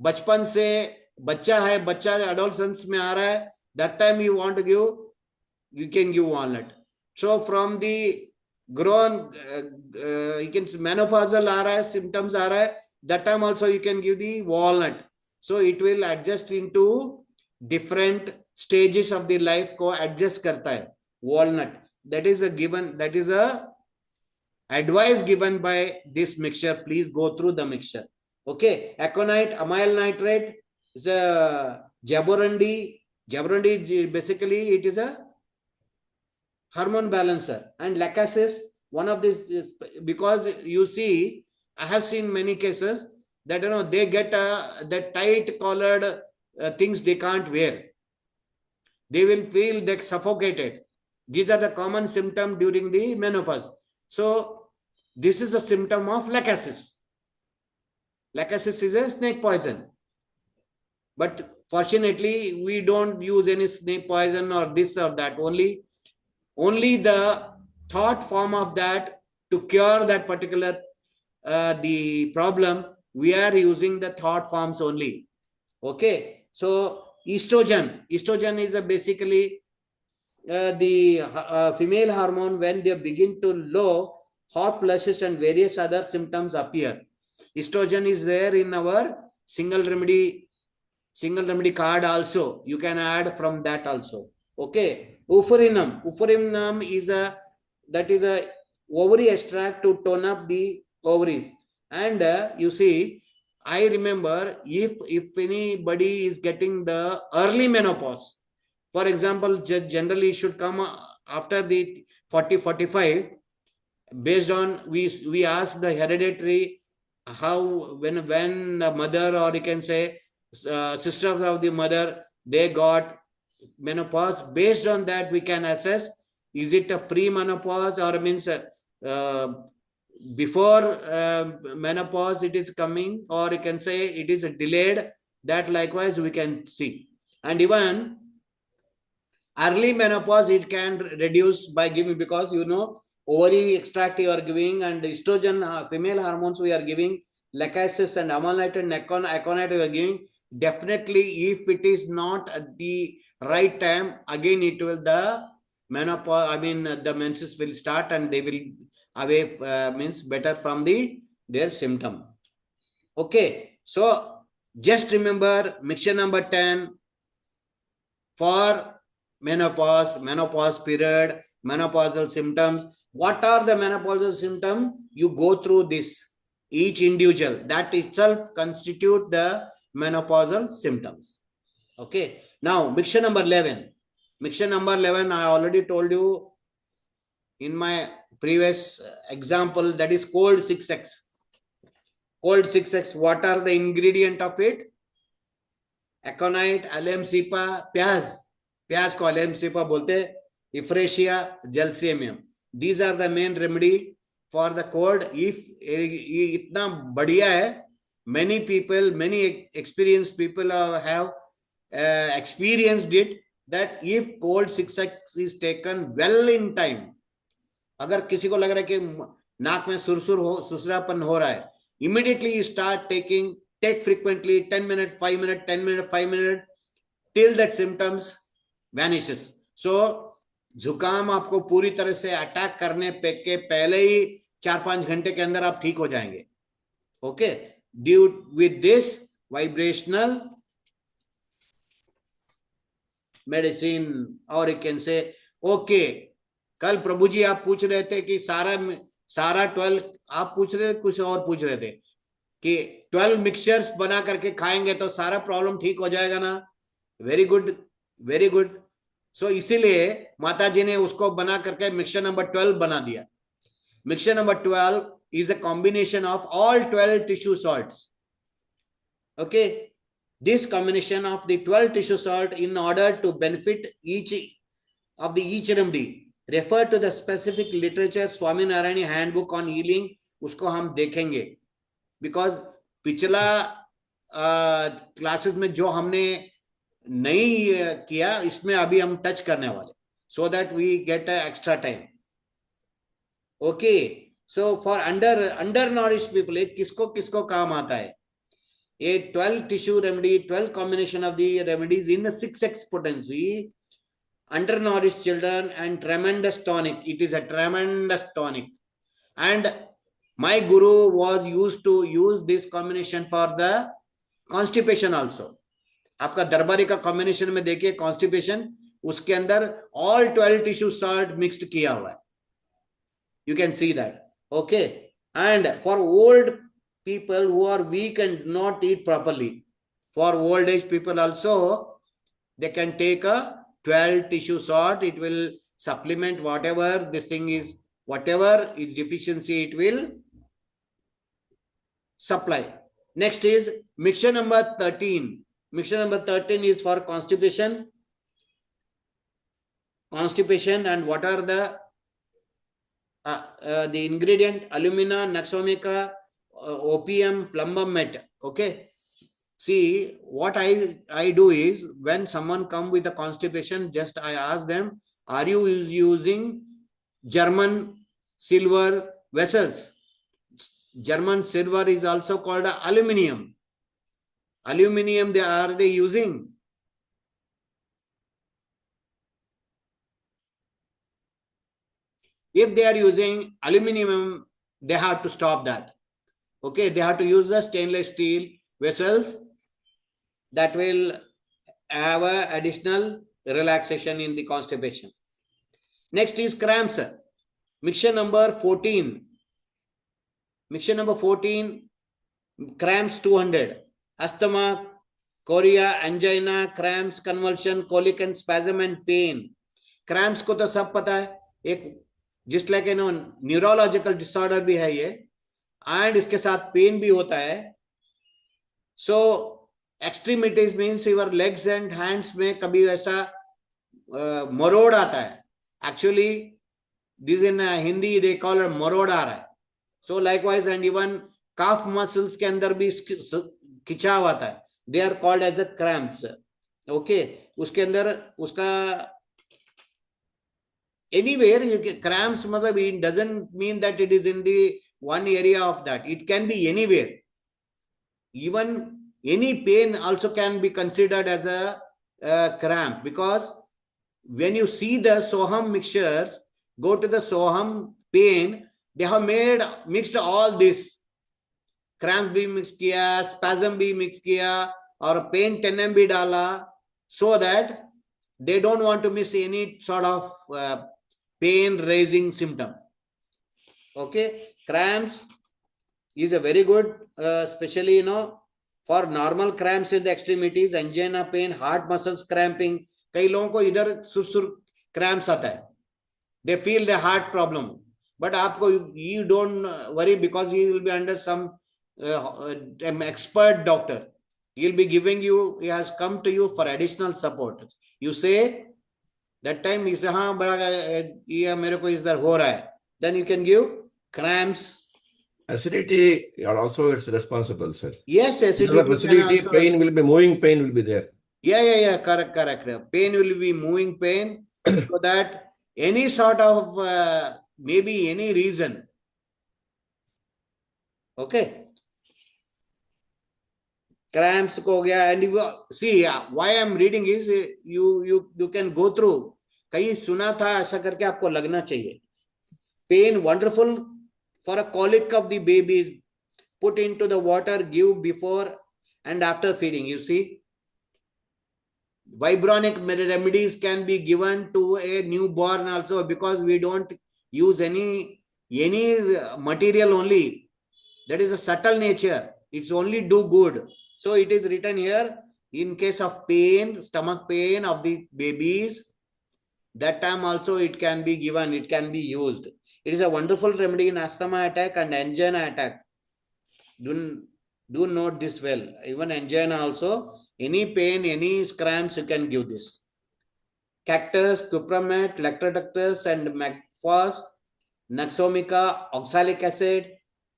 A: बचपन से बच्चा है, बच्चा adolescence में आ रहा है, that time you want to give, you can give walnut. So from the grown you can menopausal आ रहा है, symptoms आ रहा है, that time also you can give the walnut. So it will adjust into different stages of the life को adjust करता है walnut. That is a given, that is a advice given by this mixture. Please go through the mixture. Okay. Aconite, amyl nitrate is a jaborandi. Jaborandi basically it is a hormone balancer. And lacasis, one of these, because you see, I have seen many cases that they get the tight collared things they can't wear. They will feel they suffocated. These are the common symptoms during the menopause. So this is a symptom of lacasis. Lacasis is a snake poison. But fortunately, we don't use any snake poison or this or that. Only the thought form of that to cure that particular the problem, we are using the thought forms only. Okay. So estrogen is basically the female hormone. When they begin to low, hot flushes and various other symptoms appear. Estrogen is there in our single remedy card also. You can add from that also. Okay. Uferinum is a ovary extract to tone up the ovaries. And you see, I remember if anybody is getting the early menopause, for example, generally should come after the 40-45, based on we ask the hereditary how when the mother, or you can say sisters of the mother, they got menopause. Based on that we can assess, is it a pre-menopause or means before menopause it is coming, or you can say it is delayed. That likewise we can see. And even early menopause it can reduce by giving, because ovary extract you are giving, and estrogen female hormones we are giving, lacasis and amylite and aconite we are giving. Definitely if it is not at the right time, again it will the menopause, the menses will start and they will away means better from their symptom. Okay. So just remember mixture number 10 for menopause period, menopausal symptoms. What are the menopausal symptoms? You go through this, each individual, that itself constitute the menopausal symptoms. Okay. Now mixture number 11. Mixture number 11, I already told you in my previous example, that is cold 6x. Cold 6x, what are the ingredient of it? Aconite, alum cepa, प्याज को alum cepa बोलते, Euphrasia, Gelsemium. These are the main remedy for the cold. If इतना बढ़िया है, many people, many experienced people have experienced it, that if cold 6x is taken well in time, अगर किसी को लग रहा है कि नाक में सुरसुरापन हो रहा है, immediately you start take frequently 10 minutes, 5 minutes, 10 minutes, 5 minutes, till that symptoms vanishes. So जुकाम आपको पूरी तरह से अटैक करने के पहले ही 4-5 घंटे के अंदर आप ठीक हो जाएंगे. Okay. Due with this vibrational medicine, or you can say, okay, कल प्रभु जी आप पूछ रहे थे कि सारा 12 आप पूछ रहे थे, कुछ और पूछ रहे थे कि 12 मिक्सचर्स बना करके खाएंगे तो सारा प्रॉब्लम ठीक हो जाएगा ना. Very good, very good. So इसीलिए माता जी ने उसको बना करके मिक्सचर नंबर 12 बना दिया. Mixture number 12 is a combination of all 12 tissue salts. Okay, this combination of the 12 tissue salt in order to benefit each remedy refer to the specific literature Swami Narayani handbook on healing. उसको हम देखेंगे because पिछला classes में जो हमने नहीं किया इसमें अभी हम टच करने वाले, so that we get extra time. Okay, so for undernourished people, ये किसको काम आता है? ये 12 tissue remedy, 12 combination of the remedies in 6x potency, undernourished children, and tremendous tonic. It is a tremendous tonic. And my guru was used to use this combination for the constipation also. आपका दरबारी का combination में देखिए constipation, उसके अंदर all 12 tissue salt mixed किया हुआ है. You can see that. Okay. And for old people who are weak and not eat properly, for old age people also, they can take a 12 tissue salt. It will supplement whatever this thing is, whatever is deficiency, it will supply. Next is mixture number 13. Mixture number 13 is for constipation. Constipation, and what are the ingredient? Alumina, naxomica, opium, plumbum met. Okay. See, what I do is, when someone come with a constipation, just I ask them, are you using German silver vessels? German silver is also called aluminium. Aluminium are they using? If they are using aluminium, they have to stop that. Okay, they have to use the stainless steel vessels that will have a additional relaxation in the constipation. Next is cramps. Mixture number 14. Mixture number 14, cramps 200. Asthma, chorea, angina, cramps, convulsion, colic and spasm and pain. Cramps को तो सब पता है. एक just like neurological disorder भी है ये, and इसके साथ pain भी होता है. So extremities means your legs and hands में कभी ऐसा मरोड़ आता है. Actually, this in Hindi they call it मरोड़ आ रहा है. So likewise, and even calf muscles के अंदर भी खिंचाव आता है. They are called as the cramps. Okay, उसके अंदर उसका anywhere cramps मतलब it doesn't mean that it is in the one area of that. It can be anywhere. Even any pain also can be considered as a cramp, because when you see the Soham mixtures, go to the Soham pain, they have mixed all this. Cramp भी mix किया, spasm भी mix किया, और pain tenem भी डाला, so that they don't want to miss any sort of pain raising symptom. Okay, cramps is a very good, especially for normal cramps in the extremities, angina pain, heart muscles cramping. कई लोगों को इधर सुर cramps आता है. They feel the heart problem. But आपको, you don't worry, because he will be under some expert doctor. He will be giving you, he has come to you for additional support. You say, that time you say, हाँ बड़ा ये मेरे को इधर हो रहा है. Then you can give cramps.
D: Acidity also is responsible, sir.
A: Yes, acidity.
D: Acidity, also, pain will be, moving pain will be there.
A: Yeah, correct. Pain will be moving pain, so that any sort of, maybe any reason. Okay. Cramps ko gaya, and you see why I am reading is you can go through. कहीं सुना था ऐसा करके आपको लगना चाहिए. Pain wonderful for a colic of the baby. Put into the water, give before and after feeding. You see, Vibronic remedies can be given to a newborn also, because we don't use any material only. That is a subtle nature. It's only do good. So it is written here, in case of pain, stomach pain of the babies, that time also it can be given, it can be used. It is a wonderful remedy in asthma attack and angina attack. Do note this well. Even angina also, any pain, any cramps, you can give this. Cactus, cupromet, lactodactus, and magphos, naxomica, oxalic acid,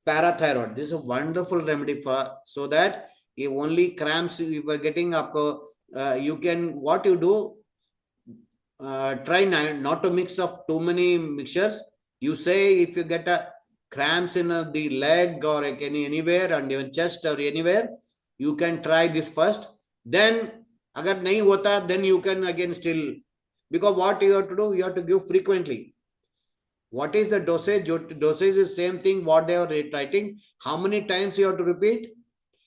A: parathyroid. This is a wonderful remedy for, so that if only cramps you were getting up, you can, what you do, try not to mix of too many mixtures. You say if you get a cramps in the leg or anywhere, and even chest or anywhere, you can try this first. Then agar nahi hota, then you can again still, because what you have to do, you have to give frequently. What is the dosage? Dosage is same thing what they are writing. How many times you have to repeat?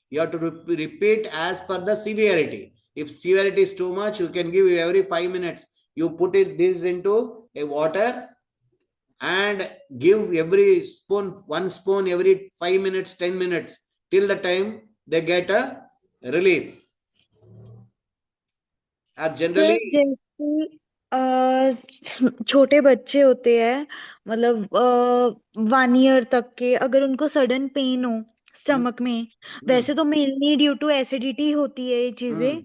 A: You have to repeat as per the severity. If severity is too much, you can give every 5 minutes. You put this into a water and give every spoon, 1 spoon every 5 minutes, 10 minutes, till the time they get a relief. Generally,
F: जैसे छोटे बच्चे होते हैं, मतलब 1 year तक के, अगर उनको सडन पेन हो स्टमक में, वैसे तो मेनली ड्यू टू एसिडिटी होती है ये चीजें,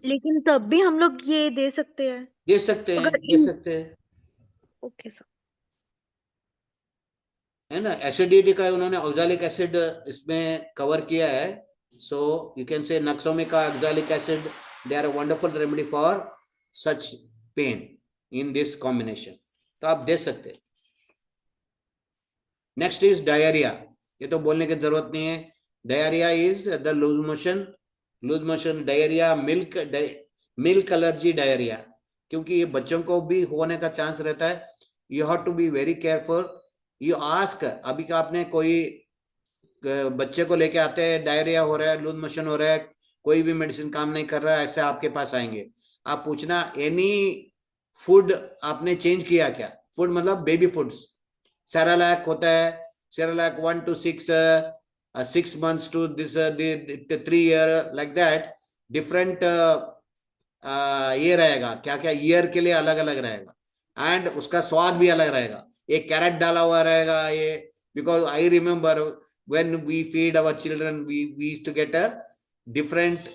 F: लेकिन तब भी हम लोग ये दे सकते हैं?
A: दे सकते हैं, दे सकते हैं।
F: ओके सर,
A: है ना, एसिडिटी का उन्होंने ऑक्सैलिक एसिड इसमें कवर किया है. So you can say nux vomica, oxalic acid, they are a wonderful remedy for such pain in this combination. तो आप दे सकते हैं. Next is diarrhoea. ये तो बोलने की जरूरत नहीं है. Diarrhoea is the loose motion diarrhoea, milk allergy diarrhoea, क्योंकि ये बच्चों को भी होने का चांस रहता है. You have to be very careful. You ask, अभी का आपने कोई बच्चे को लेके आते हैं, डायरिया हो रहा है, लूज मोशन हो रहा है, कोई भी मेडिसिन काम नहीं कर रहा है, ऐसे आपके पास आएंगे. आप पूछना एनी फूड आपने चेंज किया क्या? फूड मतलब बेबी फूड्स. सेरेलैक होता है, Cerelac 1 to 6 months to this 3 year, like that. Different ये रहेगा, क्या क्या ईयर के लिए अलग अलग रहेगा, एंड उसका स्वाद भी अलग रहेगा. एक कैरेट डाला हुआ रहेगा ये, because I remember when we feed our children we used to get a different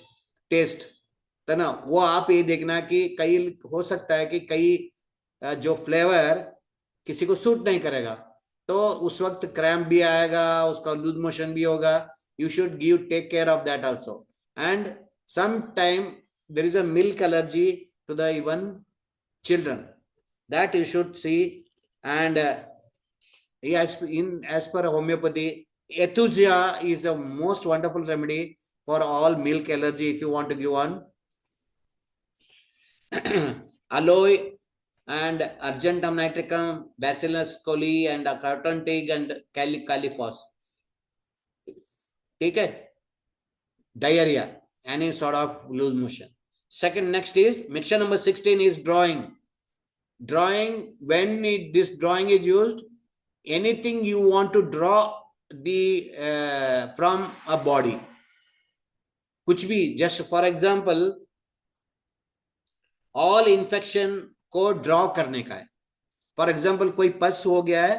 A: taste, है ना. वो आप ये देखना कि कई हो सकता है कि कई जो फ्लेवर किसी को सूट नहीं करेगा, तो उस वक्त क्रैम्प भी आएगा, उसका लूज मोशन भी होगा. You should take care of that also. And some time there is a milk allergy to the even children, that you should see. And as per homeopathy, ethusia is a most wonderful remedy for all milk allergy if you want to give one. Aloe and argentum nitricum, bacillus coli and cotton tig and califos. ठीक है. Diarrhea, any sort of loose motion. Second, next is mixture number 16 is drawing. When this drawing is used, anything you want to draw the from a body, कुछ भी, just for example, all infection को draw करने का है. For example, कोई पस हो गया है,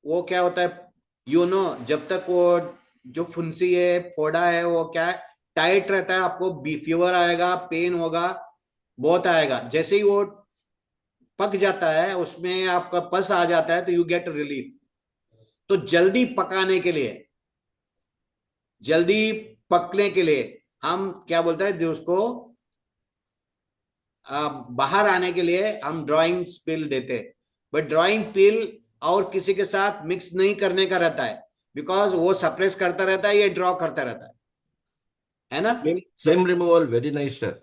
A: वो क्या होता है, जब तक वो जो फुंसी है, फोड़ा है, वो क्या है, टाइट रहता है, आपको फीवर आएगा, पेन होगा, बहुत आएगा. जैसे ही वो पक जाता है, उसमें आपका पस आ जाता है, तो यू गेट रिलीफ. तो जल्दी पकाने के लिए, जल्दी पकने के लिए हम क्या बोलते हैं, जो उसको बाहर आने के लिए हम ड्राइंग पिल देते हैं. बट ड्राइंग पिल और किसी के साथ मिक्स नहीं करने का रहता है, बिकॉज वो सप्रेस करता रहता है, ये ड्रॉ करता रहता है ना.
D: Flame removal, very nice, sir.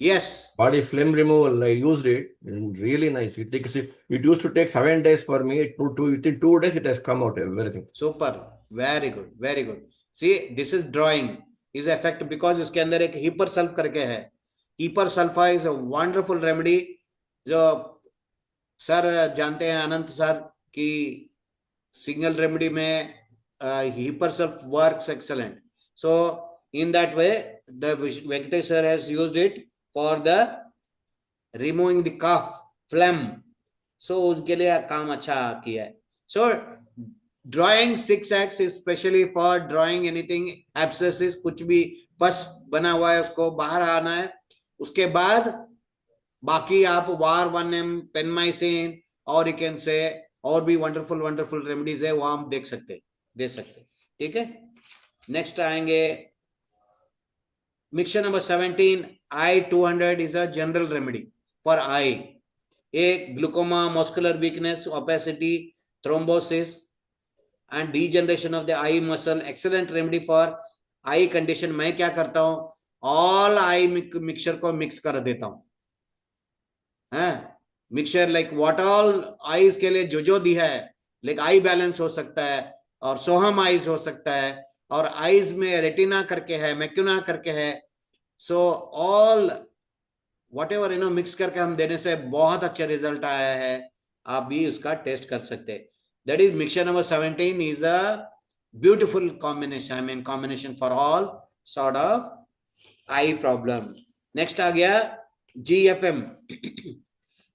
A: Yes.
D: Body flame removal, I used it, really nice. It used to take 7 days for me. Within 2 days, it has come out, everything.
A: Super, very good, very good. See, this is drawing is effect because इसके अंदर एक hyper sulf करके है. Hepar sulph is a wonderful remedy, जो sir जानते हैं Anant sir कि single remedy में hepar sulph works excellent. So in that way the Venkatesh sir has used it for the removing the cough phlegm. So उसके लिए काम अच्छा किया है. So drawing 6x is specially for drawing anything abscesses, कुछ भी पस बना हुआ है उसको बाहर आना है. उसके बाद बाकी आप वार 1M पेनमाइसिन और यू कैन से और भी वंडरफुल रेमेडीज है, वो हम दे सकते. ठीक है. नेक्स्ट आएंगे mixture number 17. I-200 is a general remedy for eye. A glaucoma, muscular weakness, opacity, thrombosis and degeneration of the eye muscle. Excellent remedy for eye condition. मैं क्या करता हूं, all eye mixture को mix कर देता हूं. Mixture like what all eyes के लिए जो दिया है, लाइक आई बैलेंस हो सकता है और सोहम आईज हो सकता है और आईज में रेटिना करके है, मैक्यूना करके है. So all what ever mix करके हम देने से बहुत अच्छा रिजल्ट आया है. आप भी उसका टेस्ट कर सकते हैं. That is mixture number 17 is a beautiful combination. I mean combination for all sort of eye problem. Next आ गया GFM,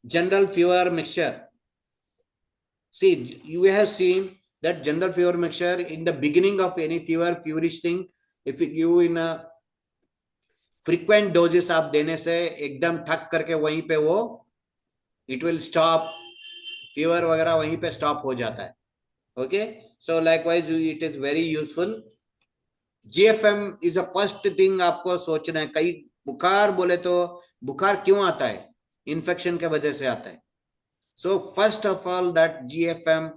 A: general fever mixture. See, you have seen that general fever mixture in the beginning of any feverish thing, if you give in a frequent doses आप देने से एकदम ठक करके वहीं पे वो it will stop, fever वगैरह वहीं पे stop हो जाता है. Okay, so likewise it is very useful. GFM is the first thing आपको सोचना है. कई बुखार बोले तो बुखार क्यों आता है, इन्फेक्शन के वजह से आता है. So first of all that GFM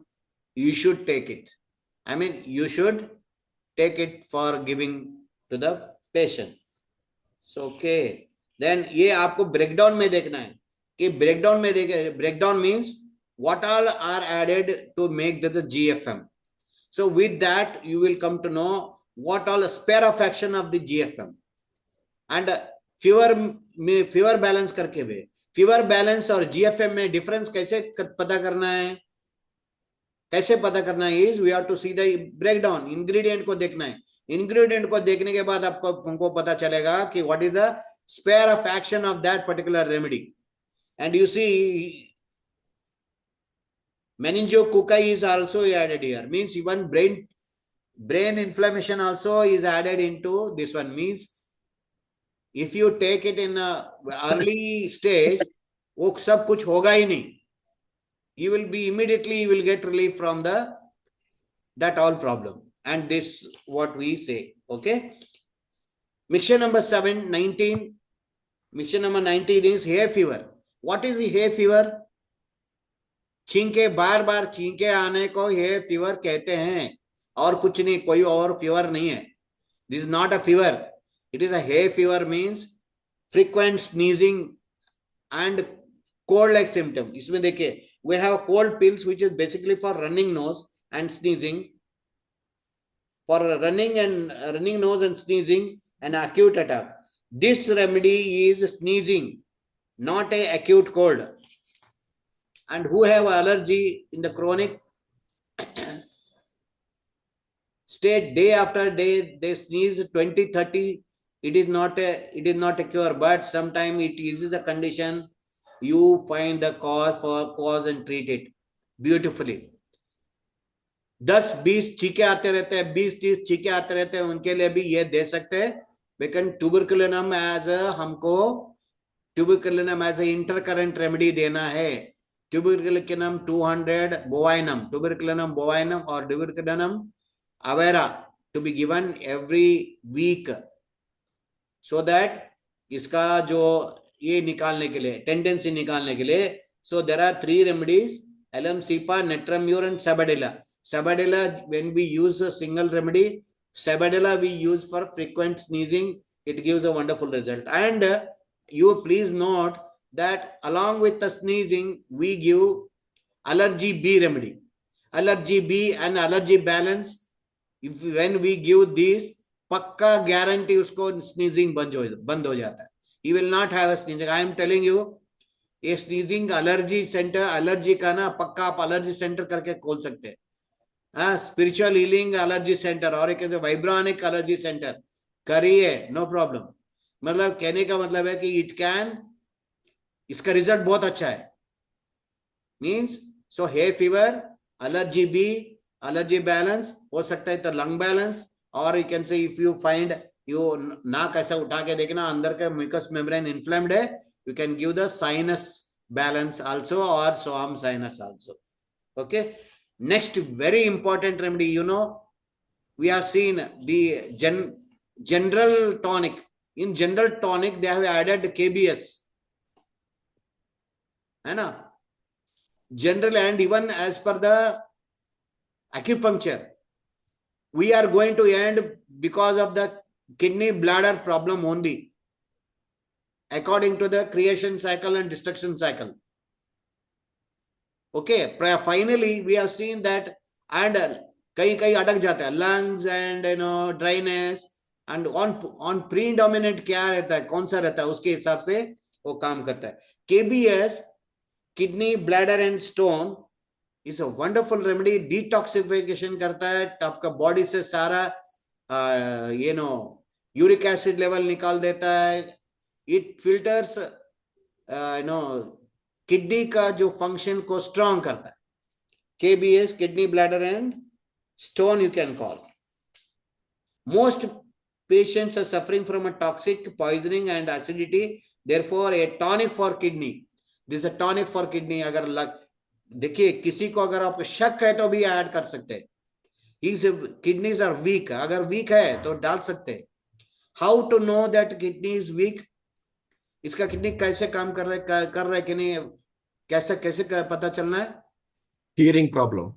A: you should take it. I mean you should take it for giving to the patient. So okay, then ये आपको ब्रेकडाउन में देखना है कि ब्रेकडाउन में देखे. Breakdown means what all are added to make the GFM. So with that you will come to know what all spare of action of the GFM and fever balance करके भी. Fever balance और GFM में difference कैसे पता करना है, कैसे पता करना है is we have to see the breakdown. Ingredient को देखना है. इंग्रेडिएंट को देखने के बाद आपको हमको पता चलेगा कि what is the sphere of action of that particular remedy. And you see meningococcus is also added here, means even brain inflammation also is added into this one. Means if you take it in a early stage, वो सब कुछ होगा ही नहीं. You will be immediately, you will get relief from that all problem. And this what we say. Okay. Mixture number 19. Mixture number 19 is hay fever. What is hay fever? छींके बार बार छींके आने को hay fever कहते हैं और कुछ नहीं, कोई और fever नहीं है. This is not a fever. It is a hay fever, means frequent sneezing and cold like symptom. इसमें देखिए we have cold pills which is basically for running nose and sneezing. For running nose and sneezing and acute attack. This remedy is sneezing, not a acute cold. And who have allergy in the chronic state, day after day they sneeze 20-30. It is not a cure, but sometimes it is a condition. You find the cause and treat it beautifully. 10-20 छींके आते रहते हैं, 20-30 छींके आते रहते हैं, उनके लिए भी ये दे सकते हैं. लेकिन ट्यूबरकुलिनम हमको tuberculinum as a intercurrent remedy देना है. ट्यूबरकुलिनम 200 ट्यूबरकुलिनम बोवाइनम और tuberculinum aviaire to be given every week, so that इसका जो ये निकालने के लिए, टेंडेंसी निकालने के लिए. So there are 3 remedies, LM sepia, natrum mur and sabadella. Sabadella, when we use a single remedy, sabadella we use for frequent sneezing. It gives a wonderful result. And you please note that along with the sneezing, we give allergy B remedy. Allergy B and allergy balance. When we give these, पक्का guarantee उसको sneezing बंद हो जाता है. He will not have a sneezing. I am telling you, a sneezing allergy center, allergy का ना पक्का आप allergy center करके खोल सकते हैं. Spiritual healing allergy center और एक vibronic allergy center करिए, no problem. मतलब कहने का मतलब है कि it can, इसका रिजल्ट बहुत अच्छा है. Means so hay fever, allergy B, allergy balance हो सकता है तो lung balance, और you can say if you find you नाक ऐसा उठा के देखना अंदर का mucous membrane inflamed है, you can give the sinus balance also or swam sinus also. Okay. Next very important remedy, you know, we have seen the general tonic. In general tonic they have added KBS, है ना, general, and even as per the acupuncture we are going to end because of the kidney bladder problem only, according to the creation cycle and destruction cycle. Okay, finally we have seen that, and कहीं कहीं अटक जाता है lungs and you know dryness, and on predominant क्या रहता है, कौन सा रहता है, उसके हिसाब से वो काम करता है. KBS, kidney bladder and stone, is a wonderful remedy. Detoxification करता है, आपका बॉडी से सारा you know uric acid level निकाल देता है. It filters you know kidney का जो फंक्शन को स्ट्रांग करता है. KBS, kidney bladder and stone you can call. Most patients are suffering from a toxic poisoning and acidity, therefore a tonic for kidney. This is a tonic for kidney. अगर देखिए किसी को अगर आप शक है तो भी ऐड कर सकते हैं. His kidneys are weak, अगर weak है तो डाल सकते हैं. How to know that kidney is weak? इसका किडनी कैसे काम कर रहा है कि नहीं, कैसे पता चलना है?
D: Hearing problem.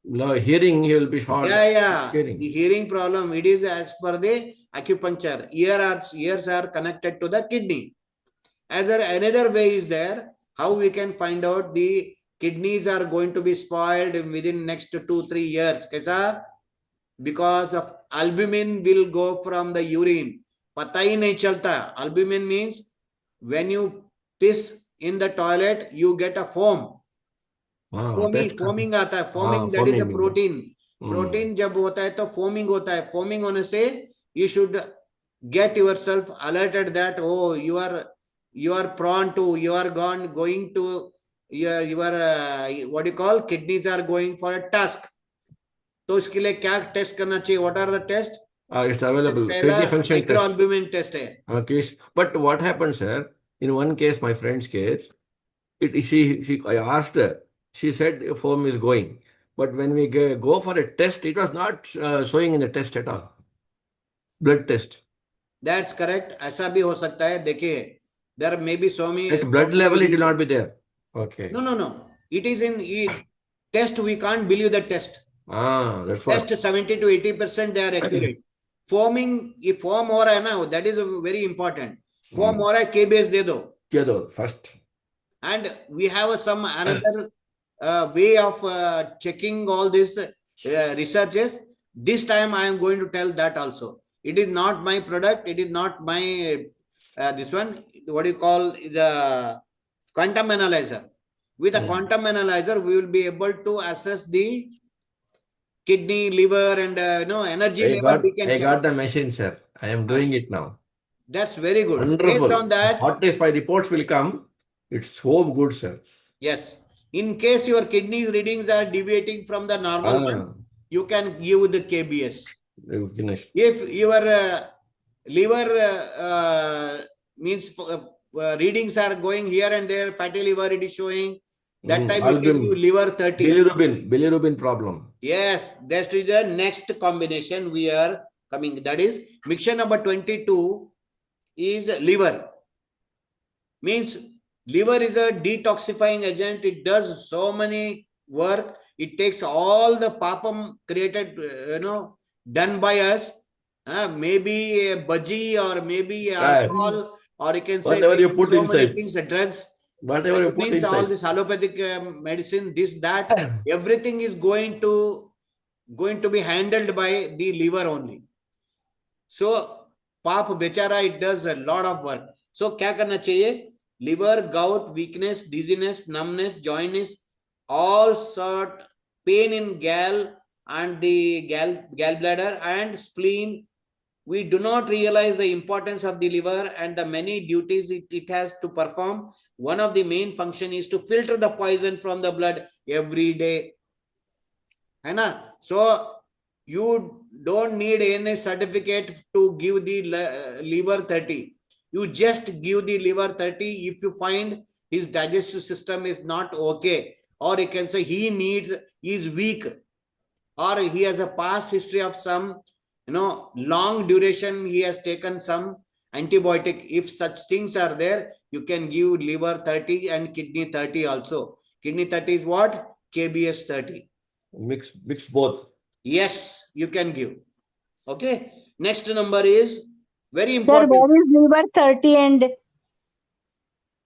D: No, hearing, he will be short.
A: Yeah. The hearing problem, it is as per the acupuncture. Ears are connected to the kidney. Another way is there, how we can find out the kidneys are going to be spoiled within next 2-3 years. Kaisa? Because of albumin will go from the urine. पता ही नहीं चलता. Albumin means when you piss in the toilet, you get a foam. Foaming आता है. Foaming, that is a protein. Protein जब होता है तो foaming होता है. Foaming होने से you should get yourself alerted that oh you are prone to, you are going to your what do you call, kidneys are going for a task. तो इसके लिए क्या टेस्ट करना चाहिए? What are the tests?
D: It's available.
A: पहला
D: Function
A: microalbumin test है.
D: Okay, but what happened, sir? In one case, my friend's case, I asked her. She said foam is going, but when we go for a test, it was not showing in the test at all. Blood test.
A: That's correct. ऐसा भी हो सकता है. देखिए, there may be so many.
D: At blood level, it will not be there. Okay.
A: No. It is in test. We can't believe the test.
D: That's what.
A: Test 70 to 80% they are accurate. Foaming, if foam हो रहा है ना, that is very important. Foam हो रहा है, KBS दे दो.
D: First.
A: And we have some another way of checking all these researches. This time I am going to tell that also. It is not my product. It is not my this one. What do you call the quantum analyzer? With a quantum analyzer, we will be able to assess the kidney, liver, and energy level.
D: I got the machine, sir. I am doing it now.
A: That's very good.
D: Wonderful.
A: Based on that,
D: 45 reports will come. It's so good, sir.
A: Yes. In case your kidney readings are deviating from the normal one, you can give the KBS. If your liver means readings are going here and there, fatty liver it is showing, that time you can give liver 30.
D: Bilirubin problem.
A: Yes, that is the next combination we are coming. That is mixture number 22 is liver. Means liver is a detoxifying agent. It does so many work. It takes all the papam created, done by us. Maybe a bhaji or maybe alcohol, or you can say
D: whatever you put
A: so
D: inside.
A: many things, drugs.
D: Whatever you put
A: means
D: inside.
A: all this allopathic medicine, this, that, everything is going to be handled by the liver only. So पाप बेचारा, it does a lot of work. So क्या करना चाहिए? Liver, gout, weakness, dizziness, numbness, jaundice, all sort pain in and the gallbladder and spleen. We do not realize the importance of the liver and the many duties it has to perform. One of the main function is to filter the poison from the blood every day. So you don't need any certificate to give the liver 30. You just give the liver 30 if you find his digestive system is not okay, or you can say he is weak, or he has a past history of some long duration he has taken some antibiotic. If such things are there, you can give liver 30 and kidney 30 also. Kidney 30 is what? KBS 30.
D: Mix both.
A: Yes, you can give. Okay. Next number is very
F: Sir,
A: important.
F: what is liver 30 and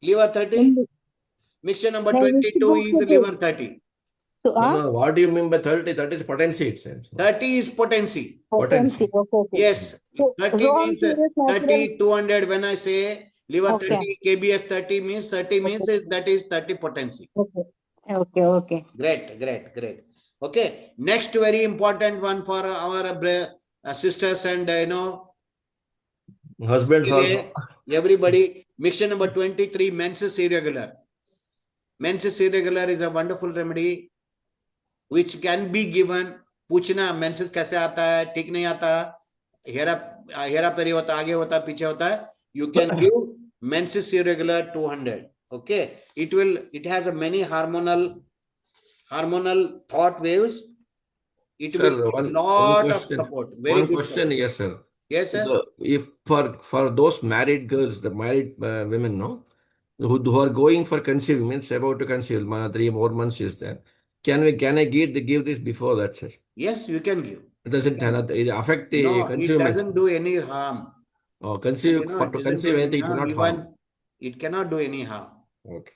A: Liver 30? Mixture number 22 is liver 30.
F: So,
D: No, what do you mean by 30? That is potency, it says.
A: 30 is potency.
F: potency. Okay.
A: Yes.
F: So,
A: 30
F: so
A: means 30, 200. When I say liver 30, KBS 30 means 30 means that is 30 potency.
F: Okay.
A: Great. Okay. Next very important one for our sisters and
D: husbands also.
A: Everybody. Mixture number 23, menses irregular. Menses irregular is a wonderful remedy which can be given. पूछना menses कैसे आता है, ठीक नहीं आता, Hera peri होता, आगे होता, पीछे होता है. You can give menses irregular 200. Okay, it has a many hormonal thought waves. It
D: Sir,
A: will give lot of support. Very good
D: question,
A: support.
D: yes, sir.
A: Yes, sir.
D: If for those married girls, the married women, no, who are going for conceiving, means about to conceive, 3 more months is there. Can I give this before that, sir?
A: Yes, you can give.
D: It doesn't affect the
A: No,
D: conceivment.
A: it doesn't do any harm.
D: Oh, to conceive anything, it will not harm.
A: It cannot do any harm.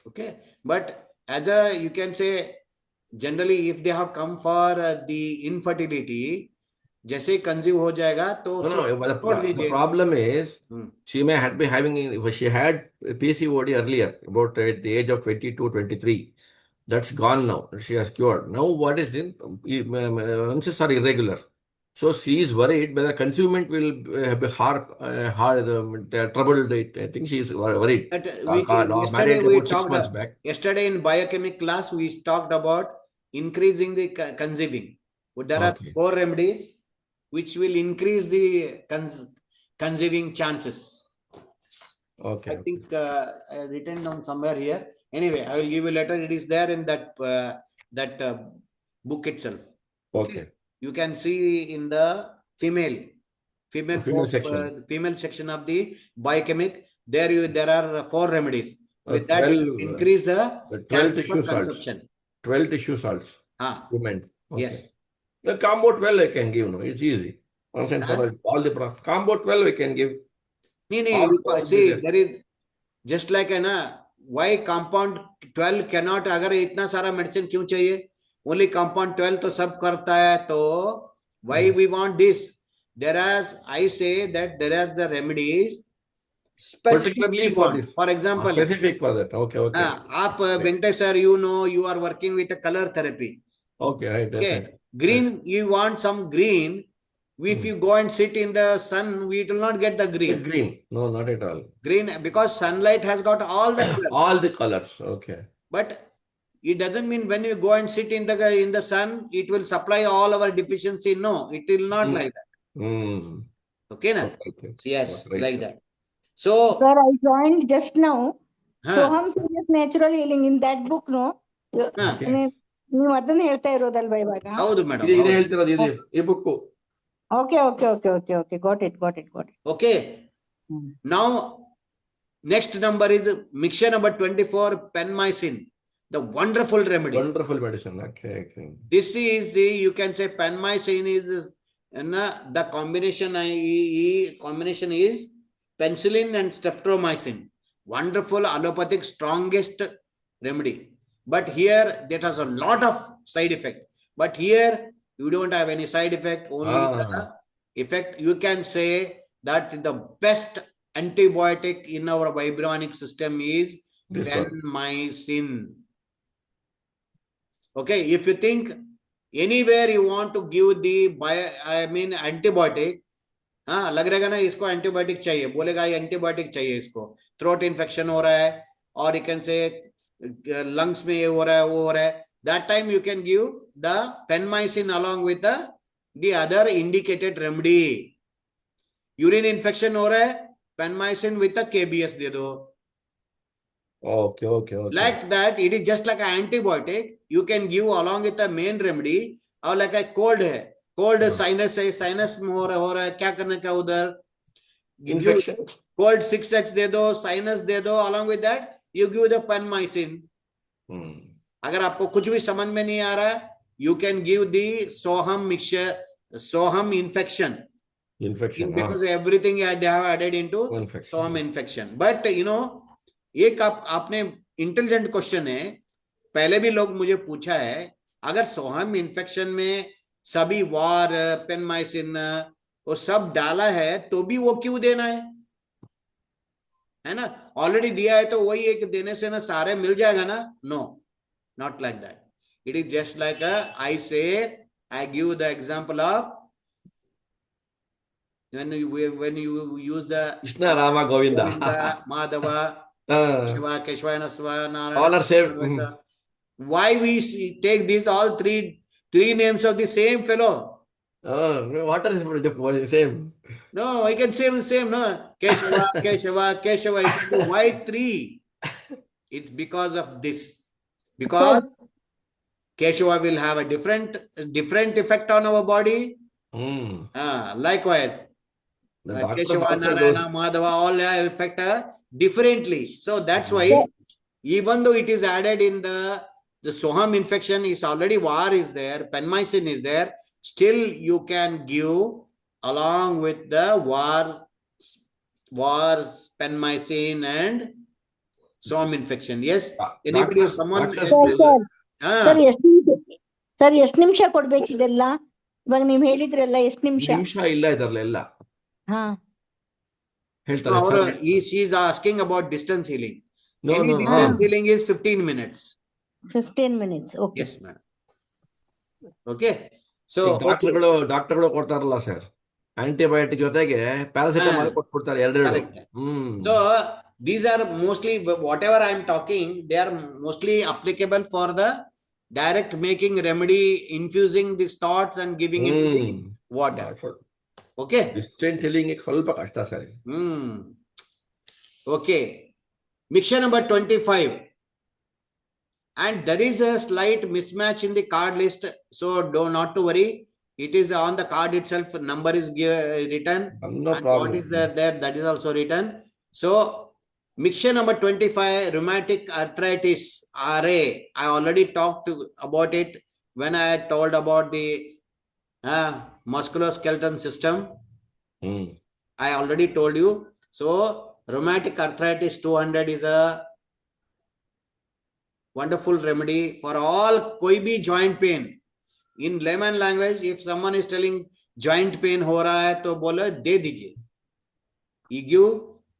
D: Okay.
A: But as you can say, generally, if they have come for the infertility, जैसे conceive हो जाएगा तो
D: the problem is she may be having, she had PCOD earlier, about at the age of 22, 23. That's gone now. She has cured. Now what is it? Menses are irregular. So she is worried whether conceivement will be troubled. I think she is worried.
A: Yesterday we talked. Yesterday in biochemic class we talked about increasing the conceiving. There are 4 remedies which will increase the conceiving chances. I think I written down somewhere here. Anyway, I will give you later. It is there in that book itself. Okay. You can see in the female section of the biochemic. There are 4 remedies. With that, it will increase the chances of conception.
D: 12 tissue salts. Women.
A: Yes.
D: The combo 12 I can give. No, it's easy. Once and for all the combo 12 I can give.
A: See, there is just like why compound 12 cannot. अगर इतना सारा medicine क्यों चाहिए? Only compound 12 तो सब करता है, तो why we want this? I say that there are the remedies
D: particularly for this.
A: For example,
D: specific for that. Okay.
A: आप Venkatesh sir, you are working with a color therapy.
D: Okay.
A: Green, you want some green. If you go and sit in the sun, we will not get the green.
D: Green. No, not at all.
A: Green, because sunlight has got all the colors.
D: All the colors. Okay.
A: But it doesn't mean when you go and sit in the sun, it will supply all our deficiency. No, it will not like that. Okay, na? Yes, like that. So,
F: sir, I joined just now. Soham Serious Natural Healing in that book, no? ನೀವು ಅದನ್ನ ಹೇಳ್ತಾ ಇರೋದಲ್ವಾ ಇವಾಗ?
A: ಹೌದು madam,
D: ಇದೆ ಹೇಳ್ತಿರೋದು ಈ book.
F: Okay. Got it.
A: Okay. Now, next number is mixture number 24, penmycin, the wonderful remedy.
D: Wonderful medicine. Okay.
A: This is you can say penmycin is the combination is penicillin and streptomycin. Wonderful allopathic strongest remedy. But here that has a lot of side effect. But here you don't have any side effect, only the effect. You can say that the best antibiotic in our vibrontic system is
D: This one.
A: penmycin. Okay, if you think anywhere you want to give the antibiotic, हाँ लग रहेगा ना इसको antibiotic चाहिए, बोलेगा ये antibiotic चाहिए इसको, थ्रोट इन्फेक्शन हो रहा है और यू कैन से लंग्स में ये हो रहा है वो हो रहा है, that time you can give the penmycin along with the other indicated remedy. Urine infection हो रहा है, penmycin with the KBS दे दो.
D: Okay, okay, okay.
A: Like that, it is just like an antibiotic. You can give along with the main remedy. और like a cold है, cold sinus है, sinus में हो रहा है, क्या करने का उधर?
D: Infection.
A: Cold 6x दे दो, sinus दे दो, along with that you give the penmycin. अगर आपको कुछ भी समझ में नहीं आ रहा, you can give the soham mixture, soham infection.
D: Infection.
A: Because everything they have added into soham infection. But you know, एक आपने इंटेलिजेंट क्वेश्चन है, पहले भी लोग मुझे पूछा है, अगर सोहम इन्फेक्शन में सभी वार पेनमाइसिन वो सब डाला है तो भी वो क्यों देना है ना? ऑलरेडी दिया है तो वही एक देने से ना सारे मिल जाएगा ना? No, not like that. It is just like I say, I give the example of when you use the
D: Krishna Rama Govinda,
A: Madhava, Shiva, Keshava, Narayana.
D: all are same.
A: Why we take these all three names of the same fellow?
D: What are the same?
A: No, I can say the same, no? Keshava, Keshava, Keshava. Why three? It's because of this. Because Keshava will have a different effect on our body. Likewise, Keshava, Narayana, Madhava, all have effect differently. So that's why, even though it is added in the soham infection is already var is there, penmycin is there, still you can give along with the var penmycin and soham infection. Yes, anybody, someone.
G: Sir ಎಷ್ಟು ನಿಮಿಷ ಕೊಡ್ಬೇಕಿದೆಲ್ಲ? ಇವಾಗ ನೀವು ಹೇಳಿದ್ರಲ್ಲ, ಎಷ್ಟು ನಿಮಿಷ?
D: ನಿಮಿಷ ಇಲ್ಲ ಇದರಲ್ಲೆಲ್ಲ.
G: ಹಾ
A: ಹೇಳ್ತಾರೆ. She is asking about distance healing. Any distance healing is 15 minutes.
G: 15 minutes. Okay.
A: Yes, madam. Okay. So
D: ಡಾಕ್ಟರ್ಗಳು ಕೊಡ್ತಾರಲ್ಲ ಸರ್, ಆಂಟಿಬಯೋಟಿಕ್ ಜೊತೆಗೆ ಪ್ಯಾರಾಸಿಟಮಾಲ್ ಕೊಟ್ಬಿಡ್ತಾರೆ ಎರಡು.
A: So these are mostly, whatever I am talking, they are mostly applicable for the direct making remedy, infusing these thoughts and giving it to the water. Okay.
D: Distant healing ಸ್ವಲ್ಪ ಕಷ್ಟ sir.
A: Okay. Mixture number 25. And there is a slight mismatch in the card list, so not to worry. It is on the card itself, number is written,
D: no
A: and
D: problem.
A: what is there that is also written. So mixture number 25, rheumatic arthritis, RA. I already talked about it when I told about the musculoskeletal system. I already told you. So rheumatic arthritis 200 is a wonderful remedy for all koi bhi joint pain. In layman language, if someone is telling joint pain ho raha hai to bolo de dijiye. You give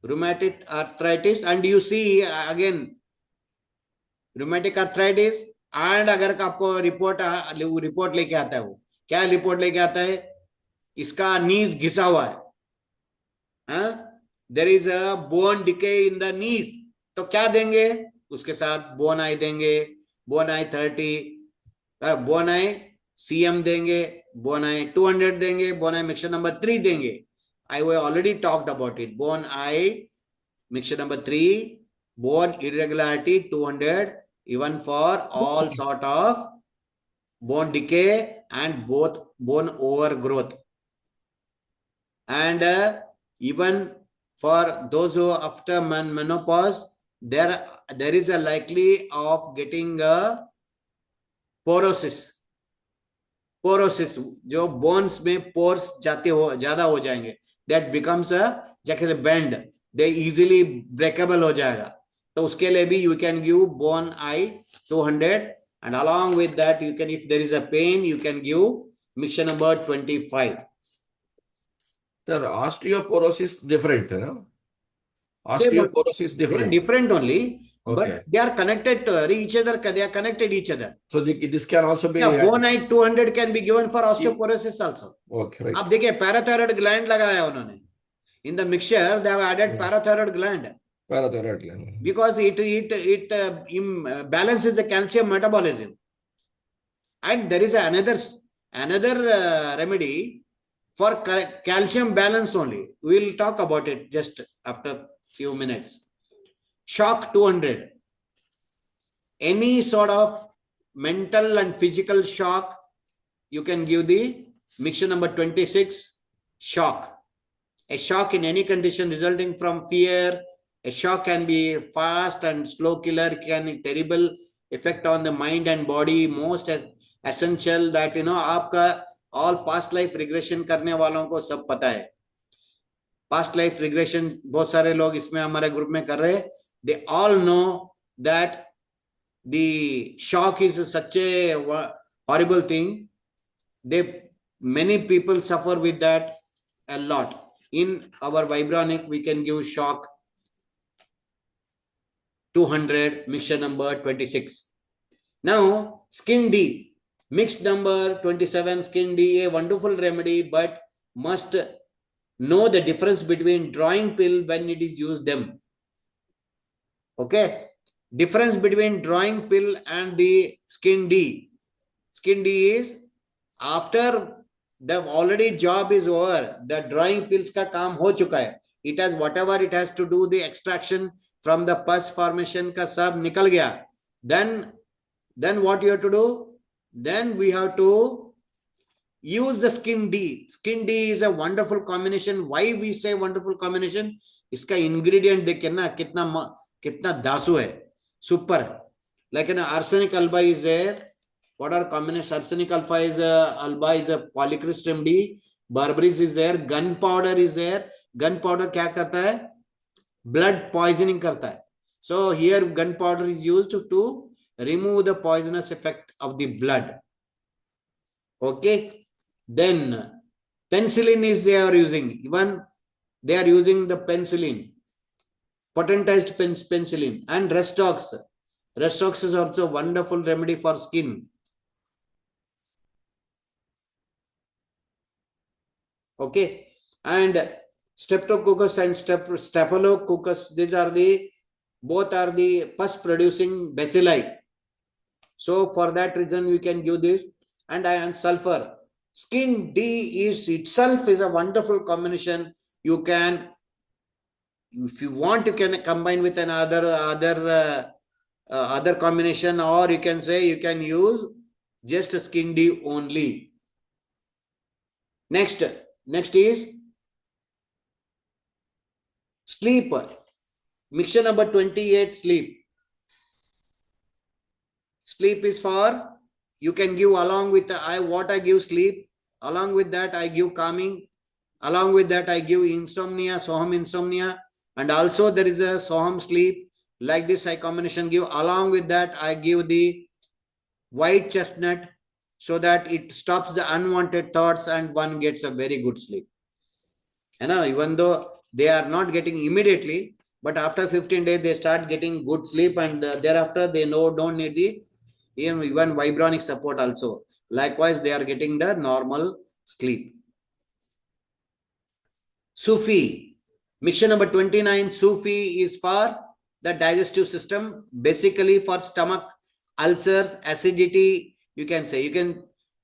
A: rheumatic arthritis and you see again rheumatic arthritis, and agar aapko report लेके आता है, वो क्या report लेके आता है? इसका नीज घिसा हुआ है, there is a bone decay in the knees, तो क्या देंगे? उसके साथ बोन आई देंगे, बोन आई 30, बोन आई CM देंगे, बोन आई 200 देंगे, बोन आई मिक्सचर नंबर 3 देंगे. I already talked about it. Bone eye mixture number 3, bone irregularity 200, even for all sort of bone decay and both bone overgrowth. And even for those who after menopause, there is a likely of getting a porosis. जो bones में pores ज्यादा हो जाएंगे, that becomes a bend, they easily breakable हो जाएगा. तो उसके लिए भी you can give bone eye 200, and along with that you can, if there is a pain, you can give mixture number 25.
D: Sir, osteoporosis different, you know?
A: Same,
D: Osteoporosis
A: they are
D: different.
A: different only,
D: Okay.
A: but they are connected to each other. They are connected each other.
D: So this can also be.
A: Yeah, bonite 200 can be given for osteoporosis also.
D: Okay, right.
A: आप देखिए parathyroid gland लगाया उन्होंने. In the mixture, they have added parathyroid gland.
D: Parathyroid gland.
A: Because it balances the calcium metabolism. And there is another remedy for calcium balance only. We will talk about it just after few minutes. Shock 200. Any sort of mental and physical shock, you can give the mixture number 26, shock. A shock in any condition resulting from fear. A shock can be fast and slow killer, can be terrible effect on the mind and body. Most essential that आपका all past life regression करने वालों को सब पता है. Past life regression बहुत सारे लोग इसमें हमारे ग्रुप में कर रहे हैं. They all know that the shock is such a horrible thing. Many people suffer with that a lot. In our Vibronic, we can give shock 200, mixture number 26. Now, skin D, mixed number 27, skin D, a wonderful remedy, but must know the difference between drawing pill when it is used them. Okay. Difference between drawing pill and the skin D. Skin D is after the already job is over, the drawing pills ka kaam ho chuka hai. It has whatever it has to do, the extraction from the pus formation ka sab nikal gaya. Then what you have to do? Then we have to use the skin D. Skin D is a wonderful combination. Why we say wonderful combination? Iska ingredient dekhe na kitna dasu hai. Super. Like an arsenic alba is there. What are combination? Arsenic alpha is alba is a polycrystin D. Berberis is there. Gunpowder is there. Gunpowder क्या करता है? Blood poisoning करता है. So here gunpowder is used to remove the poisonous effect of the blood. Okay. Then penicillin is they are using. Even they are using the penicillin. Potentized penicillin and Restox. Restox is also a wonderful remedy for skin. Okay, and Streptococcus and Staphylococcus, these are both are the pus producing bacilli. So for that reason we can give this. And sulfur. Skin D is itself is a wonderful combination. You can, if you want, you can combine with other combination, or you can say you can use just skin D only. Next is sleep. Mixture number 28, sleep. Sleep is for, you can give along with what I give sleep. Along with that, I give calming. Along with that, I give insomnia, Soham insomnia. And also there is a Soham sleep. Like this, I combination give. Along with that, I give the white chestnut so that it stops the unwanted thoughts and one gets a very good sleep. Even though they are not getting immediately, but after 15 days, they start getting good sleep, and thereafter they don't need the even Vibronic support also. Likewise, they are getting the normal sleep. Sufi. Mixture number 29, Sufi is for the digestive system, basically for stomach ulcers, acidity. You can say,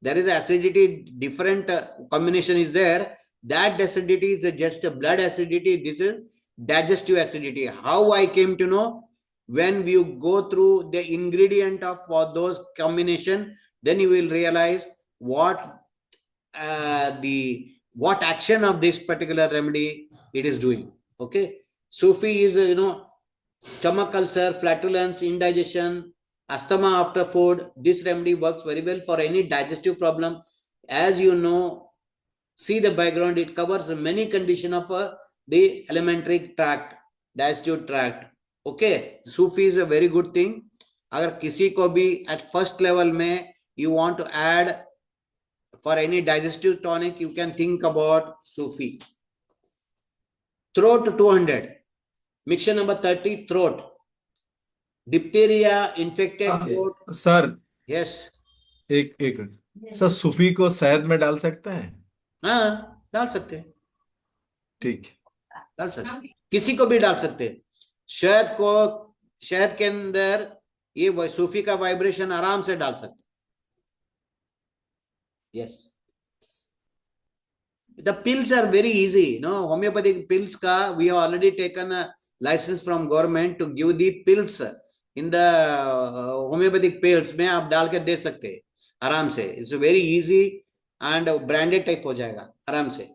A: there is acidity, different combination is there. That acidity is just a blood acidity. This is digestive acidity. How I came to know? When you go through the ingredient of those combination, then you will realize what action of this particular remedy it is doing. Okay. Sufi is, stomach ulcer, flatulence, indigestion, asthma after food. This remedy works very well for any digestive problem. As you know, see the background, it covers many conditions of the alimentary tract, digestive tract. Okay, Sufi is a very good thing. अगर किसी को भी at first level में you want to add for any digestive tonic, you can think about Sufi. Throat 200. Mixture number 30, throat. Diphtheria, infected throat.
B: Sir
A: Yes.
B: एक sir सूफी को शहद में डाल सकते हैं?
A: हाँ, डाल सकते हैं,
B: ठीक है।
A: डाल सकते हैं, किसी को भी डाल सकते हैं। शहद के अंदर ये सूफी का वाइब्रेशन आराम से डाल सकते। Yes, the pills are very easy. No, homeopathic pills ka we have already taken a license from government to give the pills in the homeopathic pills में आप डाल के दे सकते हैं आराम से. It's very easy and branded type हो जाएगा आराम से.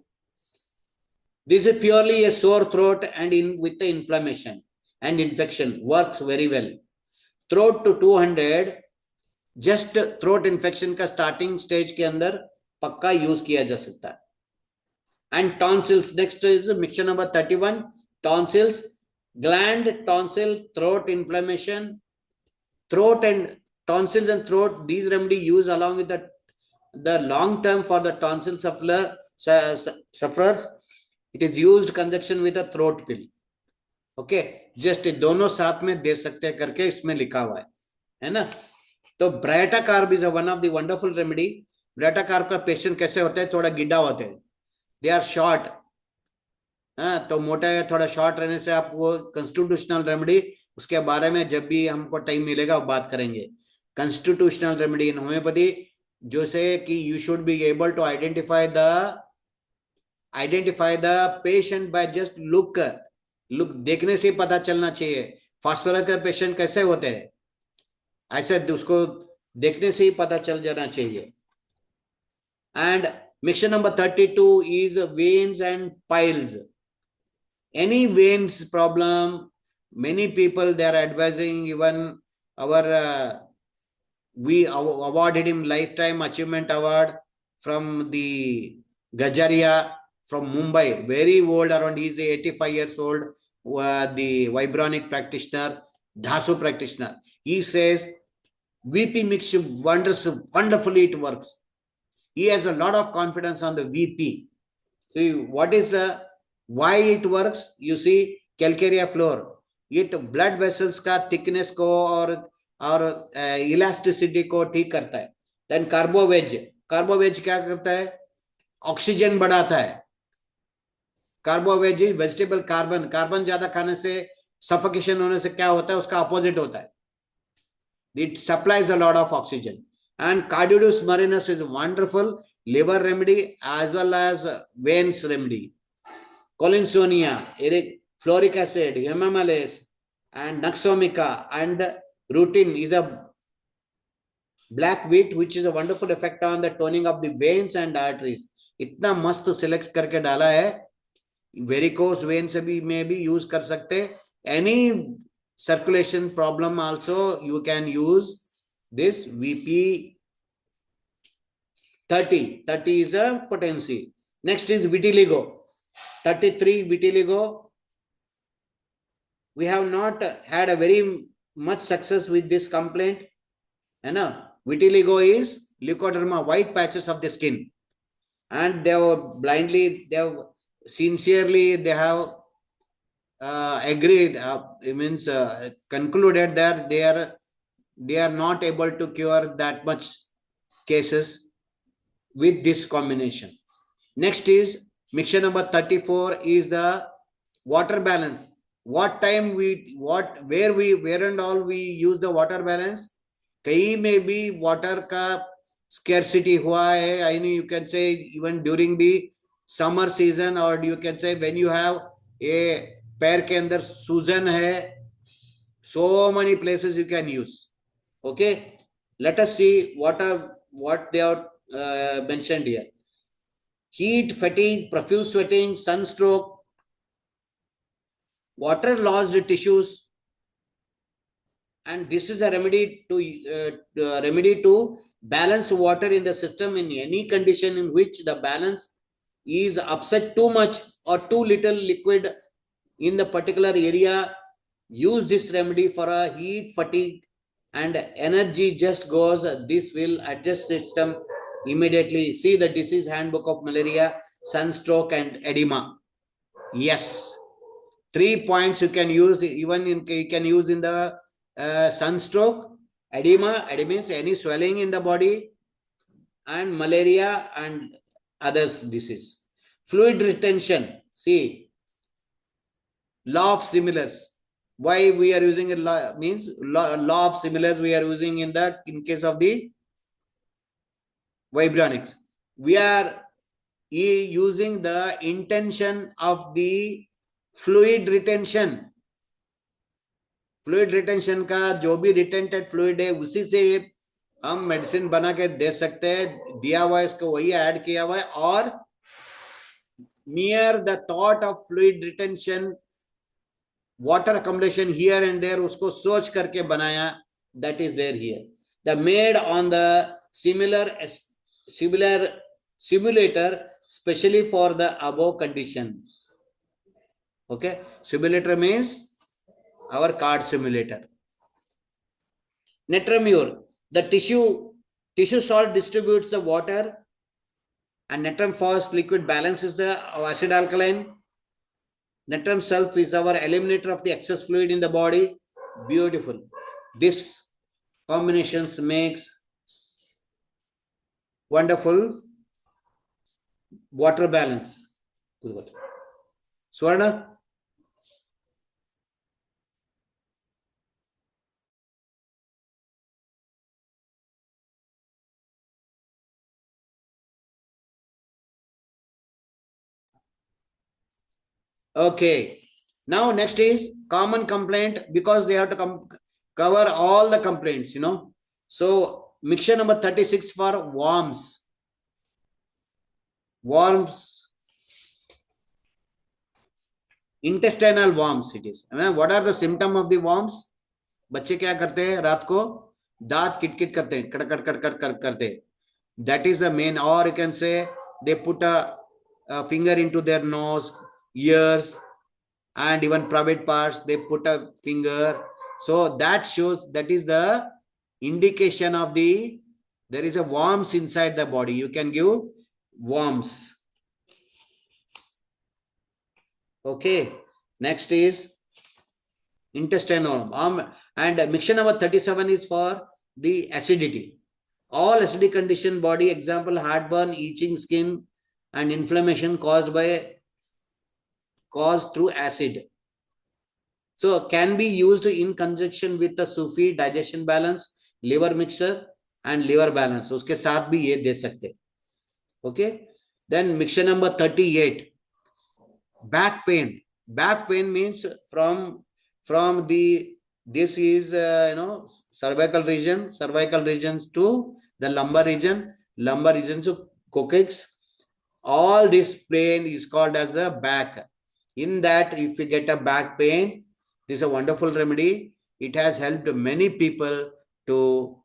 A: This is purely a sore throat and with the inflammation and infection, works very well. Throat to 200 just throat infection का starting stage के अंदर पक्का यूज किया जा सकता है. And tonsils, next is mixture number 31, tonsils, gland, tonsil, throat inflammation, throat and tonsils and throat, these remedy used along with the long term for the tonsil sufferers. It is used conjunction with a throat pill. Okay, just दोनों साथ में दे सकते हैं करके इसमें लिखा हुआ है ना. तो baryta carb is one of the wonderful remedy. Baryta carb का पेशेंट कैसे होता है, थोड़ा गिड्डा होते हैं, दे आर शॉर्ट. हाँ, तो मोटा या थोड़ा शॉर्ट रहने से आप वो कंस्टिट्यूशनल रेमेडी, उसके बारे में जब भी हमको टाइम मिलेगा वो बात करेंगे. कंस्टिट्यूशनल रेमेडी इन होम्योपैथी, जो से कि you should be able to identify the patient by just look. देखने से पता चलना चाहिए फास्फोरस के पेशेंट कैसे होते हैं, ऐसे उसको देखने से ही पता चल जाना चाहिए. And mixture number 32 is veins and piles. Any veins problem, many people they are advising, even our we awarded him lifetime achievement award from the Gajaria from Mumbai, very old, around he's 85 years old, the vibronic practitioner, Dhasu practitioner. He says VP mixture wonderfully it works. He has a lot of confidence on the VP. So what is why it works? You see, calcarea floor, it blood vessels का thickness को और elasticity को ठीक करता है. Then carbo wedge क्या करता है? ऑक्सीजन बढ़ाता है. कार्बो वेज वेजिटेबल कार्बन ज्यादा खाने से सफोकेशन होने से क्या होता है, उसका अपोजिट होता है. It supplies a lot of oxygen. And Cardiodus marinus is a wonderful liver remedy as well as veins remedy. Colinsonia, floric acid, hemamalase, and Naxomica and rutin is a black wheat which is a wonderful effect on the toning of the veins and arteries. इतना मस्त select करके डाला है. Varicose vein से भी में भी use कर सकते. Any circulation problem also you can use this VP 30 is a potency. Next is vitiligo 33. Vitiligo, we have not had a very much success with this complaint. Vitiligo is leukoderma, white patches of the skin, and they have sincerely agreed, concluded that they are not able to cure that much cases with this combination. Next is mixture number 34 is the water balance. What time where and all we use the water balance. कहीं में भी water का scarcity हुआ है. I know you can say even during the summer season, or you can say when you have a पैर के अंदर सूजन है, so many places you can use. Okay, let us see what they are mentioned here. Heat, fatigue, profuse sweating, sunstroke, water lost tissues, and this is a remedy to balance water in the system in any condition in which the balance is upset too much or too little liquid in the particular area. Use this remedy for a heat, fatigue, and energy just goes. This will adjust system immediately. See the disease handbook of malaria, sunstroke, and edema. Yes, 3 points you can use, even you can use in the sunstroke. Edema means any swelling in the body, and malaria and others disease. Fluid retention, see, law of similars. Why we are using a law means law of similars we are using in case of the vibronics. We are using the intention of the fluid retention. Fluid retention का जो भी रिटेंटेड fluid है उसी से हम medicine बना के दे सकते हैं, दिया हुआ है इसको वही ऐड किया हुआ है, और mere the thought of fluid retention, water accumulation here and there, उसको सोच करके बनाया, that is there here. The made on the similar simulator specially for the above conditions. Okay, simulator means our card simulator. Natramure, the tissue salt distributes the water, and natrum phos liquid balances the acid alkaline. Natrum sulf is our eliminator of the excess fluid in the body. Beautiful. This combinations makes wonderful water balance. Swarna? Okay. Now next is common complaint, because they have to cover all the complaints, you know. So mixture number 36 for worms. Worms, intestinal worms it is. What are the symptoms of the worms? बच्चे क्या करते हैं रात को दांत किटकिट करते हैं, कड़कड़ कड़कड़ करते हैं. That is the main. Or you can say they put a finger into their nose, ears, and even private parts, they put a finger. So that shows, that is the indication of there is a worms inside the body. You can give worms. Okay. Next is intestinal worm. And mixture number 37 is for the acidity. All acidic condition body, example heartburn, itching skin, and inflammation caused through acid. So can be used in conjunction with the Sufi digestion balance, liver mixture and liver balance. उसके साथ भी ये दे सकते. Okay. Then mixture number 38. Back pain. Back pain means from this is cervical regions to the lumbar region to coccyx. All this pain is called as a back. In that, if you get a back pain, this is a wonderful remedy. It has helped many people to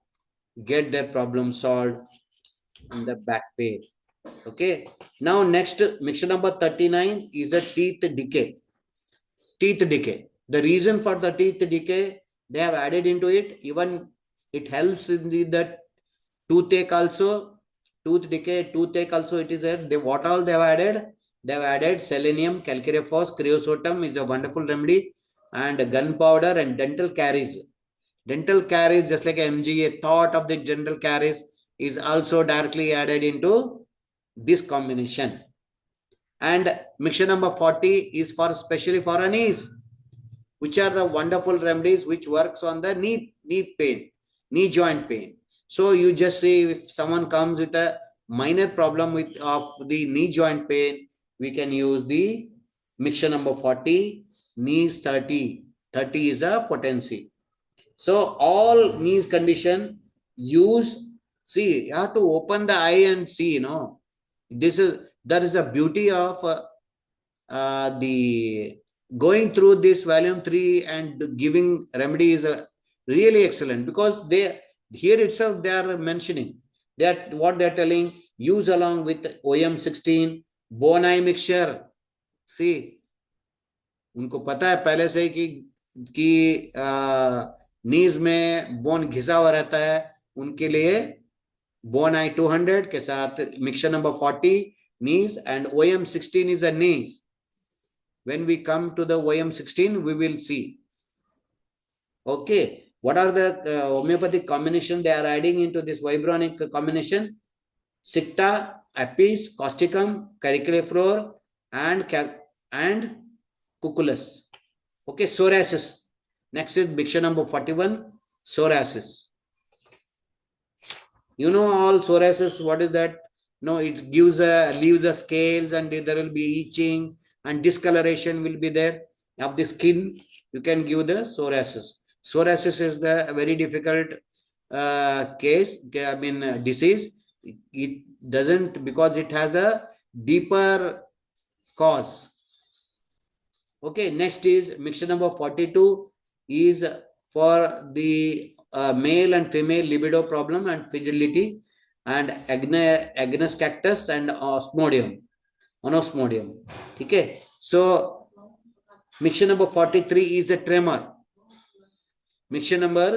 A: get their problem solved in the back pain. Okay. Now next, mixture number 39 is a teeth decay. Teeth decay. The reason for the teeth decay, they have added into it. Even it helps in the toothache also. Tooth decay, toothache also it is there. What all they have added? They have added selenium, calcareous phos, creosotum is a wonderful remedy, and gunpowder and dental caries. Dental caries, just like MG, a thought of the dental caries is also directly added into this combination. And mixture number 40 is for especially for knees, which are the wonderful remedies which works on the knee pain, knee joint pain. So you just see if someone comes with a minor problem of the knee joint pain, we can use the mixture number 40, knees 30. 30 is the potency. So all knees condition use, see, you have to open the eye and see, that is the beauty of the going through this volume 3 and giving remedy is really excellent, because here itself they are mentioning that what they are telling, use along with OM16 bone eye mixture. See, उनको पता है पहले से कि नीज में bone घिसा हुआ रहता है, उनके लिए बोन आई 200 के साथ mixture number 40 knees and OM16 is the knees. when we come to the OM16, we will see. Okay, what are the homeopathic combination they are adding into this vibronic combination? Sicta, Apis, Causticum, Caricleflor, and Cucullus. Okay, psoriasis. Next is mixture number 41, psoriasis. You know all psoriasis, what is that? No, it gives leaves the scales, and there will be itching and discoloration will be there of the skin. You can give the psoriasis. Psoriasis is the very difficult disease. It doesn't, because it has a deeper cause. Okay, next is mixture number 42 is for the male and female libido problem and fragility, and Agnus cactus and Osmodium. Okay, so mixture number 43 is a tremor. Mixture number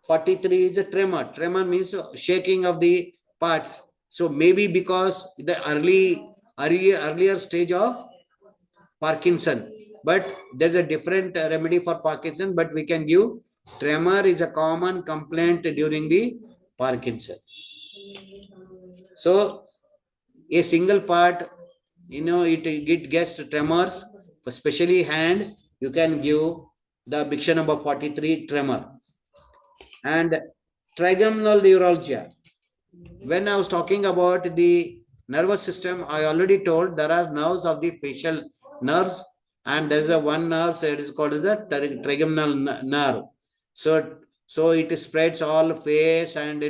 A: 43 is a tremor. Tremor means shaking of the parts. So maybe because the earlier stage of Parkinson, but there's a different remedy for Parkinson, but we can give tremor is a common complaint during the Parkinson. So a single part, it gets tremors, especially hand, you can give the mixture number 43 tremor. And trigeminal neuralgia. When I was talking about the nervous system, I already told there are nerves of the facial nerves, and there is a one nerve that is called the trigeminal nerve. So it spreads all face and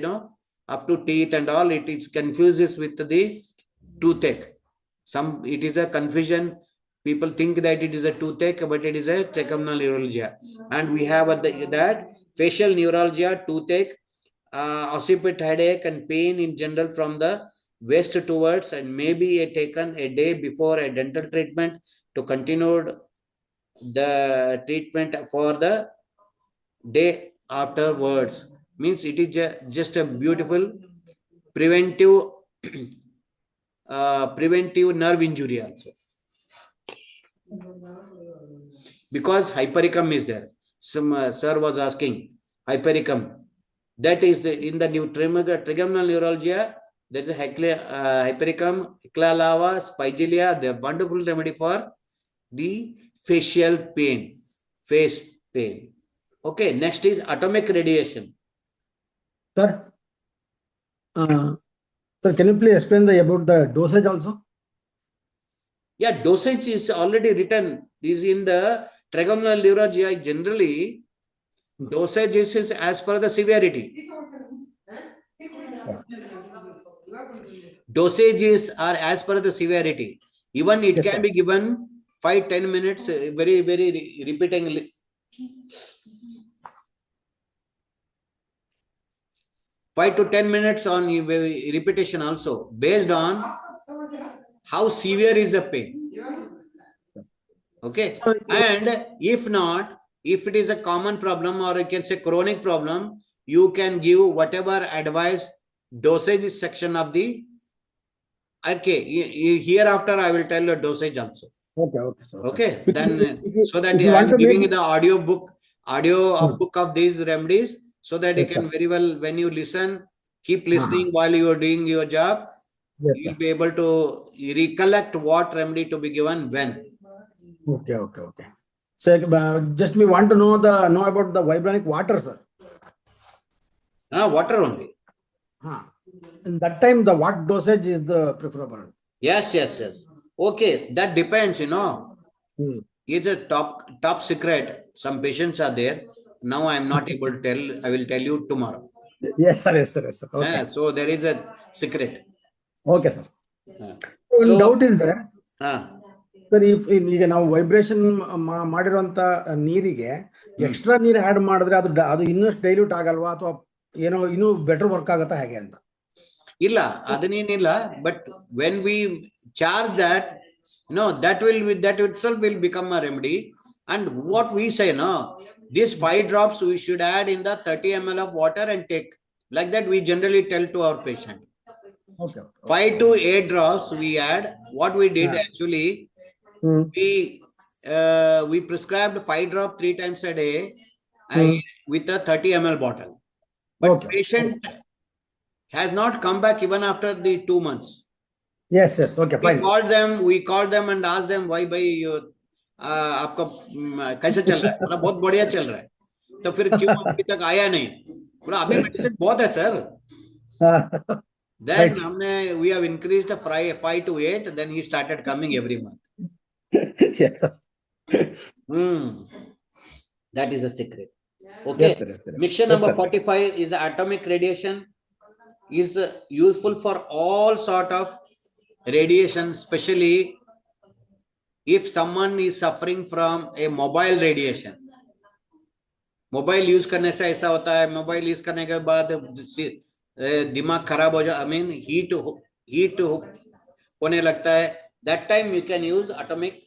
A: up to teeth and all. It is confuses with the toothache. It is a confusion. People think that it is a toothache, but it is a trigeminal neuralgia. And we have that facial neuralgia, toothache, occiput headache, and pain in general from the waist towards, and maybe taken a day before a dental treatment to continue the treatment for the day afterwards. Means it is just a beautiful preventive nerve injury also. Because hypericum is there. Some sir was asking hypericum. That is in the new trigeminal neuralgia. There is a hypericum, eclalava, spigelia. They are wonderful remedy for the facial pain, face pain. Okay, next is atomic radiation.
H: Sir, sir, can you please explain about the dosage also?
A: Yeah, dosage is already written. This is in the trigeminal neuralgia. Generally, dosage is as per the severity. Dosages are as per the severity. Even it can be given 5-10 minutes, very repeating. 5 to 10 minutes on repetition also, based on how severe is the pain. Okay, and if not, if it is a common problem, or you can say chronic problem, you can give whatever advice dosage section of the. Okay, hereafter I will tell you dosage also.
H: Okay, sir.
A: Okay, then so that I am giving you the audio book of these remedies, so that you can very well, when you listen, keep listening while you are doing your job. You'll be able to recollect what remedy to be given when.
H: Okay. So just we want to know about the vibronic water, sir.
A: Water only.
H: In that time, the what dosage is the preferable?
A: Yes. Okay, that depends, It's a top secret. Some patients are there. Now I am not able to tell. I will tell you tomorrow.
H: Yes, sir. Okay.
A: So there is a secret.
H: Okay, sir.
A: So,
H: doubt is there. Sir, ಈಗ ನಾವು vibration ಮಾಡಿರುವಂತ ನೀರಿಗೆ extra ನೀರು add ಮಾಡಿದ್ರೆ ಅದು ಇನ್ನಷ್ಟು dilute ಆಗಲ್ವಾ, ಅಥವಾ ಏನೋ ಇನ್ನೂ ಬೆಟರ್ ವರ್ಕ್ ಆಗುತ್ತಾ ಹೇಗೆ ಅಂತ?
A: ಇಲ್ಲ, ಅದನ್ನೇನಿಲ್ಲ. But when we charge that, that itself will become a remedy. And what we say, these 5 drops we should add in the 30 ml of water and take. Like that we generally tell to our patient. Okay. 5 to 8 drops we add. What we did actually, we we prescribed 5 drop 3 times a day with a 30 ml bottle. But patient has not come back even after the 2 months.
H: Yes, okay, fine.
A: We called them and asked them why आपका कैसे चल रहा है? बोला बहुत बढ़िया चल रहा है. तो फिर क्यों अभी तक आया नहीं? बोला अभी मेडिसिन बहुत है sir. Then we have increased 5 to 8. Then he started coming every month.
H: Yes, sir.
A: That is a secret. Okay.
H: Yes, sir.
A: Mixture number 45 is the atomic radiation. Is useful for all sort of radiation, especially if someone is suffering from a mobile radiation. Mobile use करने से ऐसा होता है, mobile use करने के बाद दिमाग खराब हो जाए, हीट होने लगता है. That time you can use atomic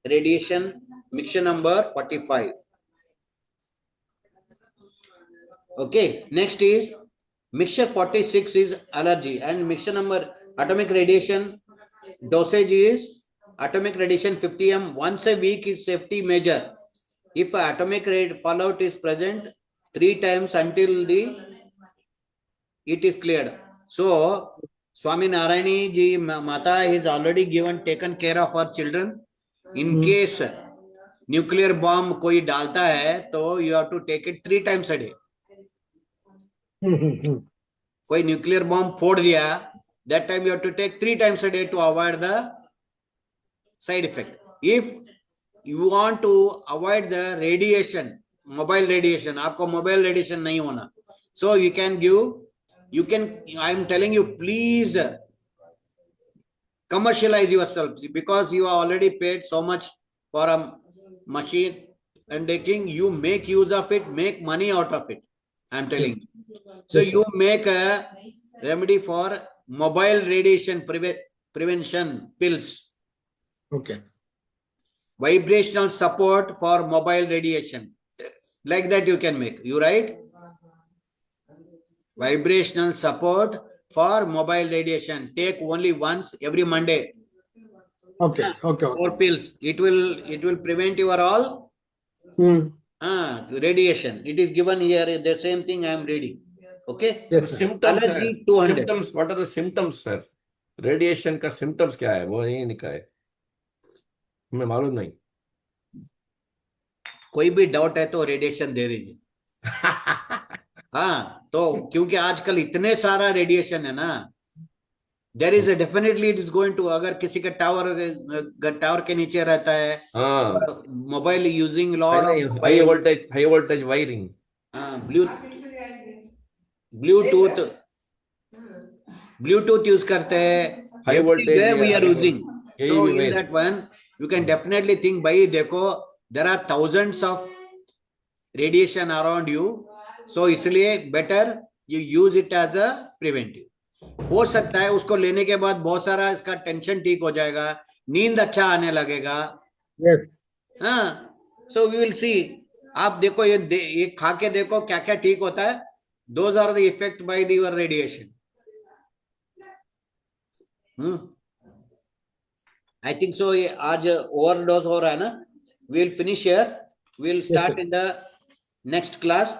A: radiation mixture number 45. Okay, next is mixture 46 is allergy, and mixture number atomic radiation dosage is atomic radiation 50 m once a week is safety measure. If atomic fallout is present 3 times until it is cleared. So Swami Narayani ji Mata is already taken care of our children. In case nuclear bomb koi dalta hai, तो you have to take it 3 times a day. कोई nuclear bomb फोड़ दिया, that time you have to take 3 times a day to avoid the side effect. If you want to avoid the radiation, mobile radiation, आपको mobile radiation नहीं होना, so I am telling you, please commercialize yourself, because you are already paid so much for a machine and taking, you make use of it, make money out of it. I am telling you. So you make a remedy for mobile radiation prevention pills.
H: Okay.
A: Vibrational support for mobile radiation. Like that you can make. You write? Vibrational support for mobile radiation. Take only once every Monday.
H: Okay.
A: 4 pills. It will prevent your all radiation. It is given here. The same thing I am reading. Okay.
H: Yes,
D: symptoms,
A: allergy 200.
D: symptoms. What are the symptoms, sir? Radiation का symptoms क्या है? वो नहीं लिखा है. हमें मालूम नहीं.
A: कोई भी डाउट है तो रेडिएशन दे दीजिए. हाँ, तो क्योंकि आजकल इतने सारा रेडिएशन है ना, there is definitely it is going to, अगर किसी का टावर के नीचे रहता है, mobile using lot
D: high voltage wiring,
A: Bluetooth use करते हैं,
D: high voltage
A: we are using. So in that one, you can definitely think, भाई देखो, there are thousands of radiation around you, so इसलिए better you use it as a preventive. हो सकता है उसको लेने के बाद बहुत सारा इसका टेंशन ठीक हो जाएगा, नींद अच्छा आने लगेगा.
H: Yes.
A: हाँ, so we will see. आप देखो ये खा के देखो क्या क्या ठीक होता है. Those are the effect by your radiation. I think so. आज overdose हो रहा है ना. We will finish here. We will start in the next class,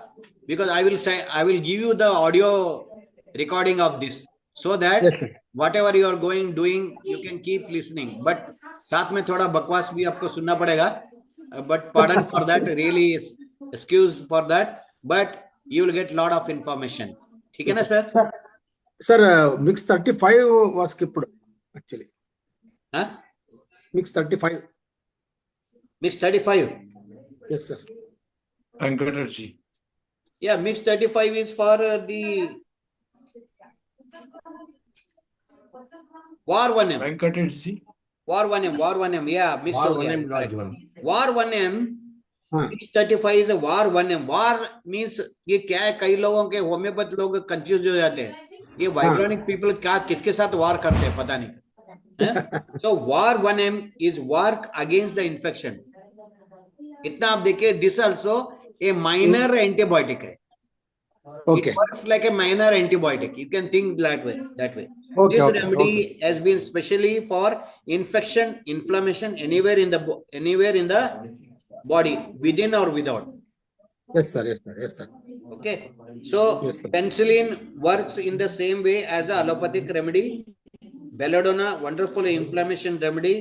A: because I will give you the audio recording of this, so that whatever you are doing, you can keep listening. But साथ में थोड़ा बकवास भी आपको सुनना पड़ेगा. But pardon for that. Really excuse for that. But you will get lot of information. ठीक है ना sir?
H: Sir, mix 35 was skipped actually.
A: Huh?
H: Mix 35.
A: Mix 35.
H: Yes, sir.
B: Energy.
A: Yeah, mix 35 is for the War 1M. War 1M. Yeah, mix
D: War
A: 1M.
D: War
A: 1M. Mix 35 is a War 1M. War means ये क्या है, कई लोगों के homeopath लोग confuse हो जाते हैं. ये वाइब्रोनिक पीपल क्या किसके साथ वार करते हैं पता नहीं. So War 1M is work against the infection. इतना आप देखिए, this also a minor antibiotic है. It
H: Okay.
A: works like a minor antibiotic. You can think that way.
H: Okay.
A: This
H: Okay.
A: remedy has been specially for infection, inflammation anywhere in the body, within or without.
H: Yes, sir. Yes, sir. Yes, sir.
A: Okay. So
H: Yes, sir.
A: penicillin works in the same way as the allopathic remedy. Belladonna, wonderful inflammation remedy.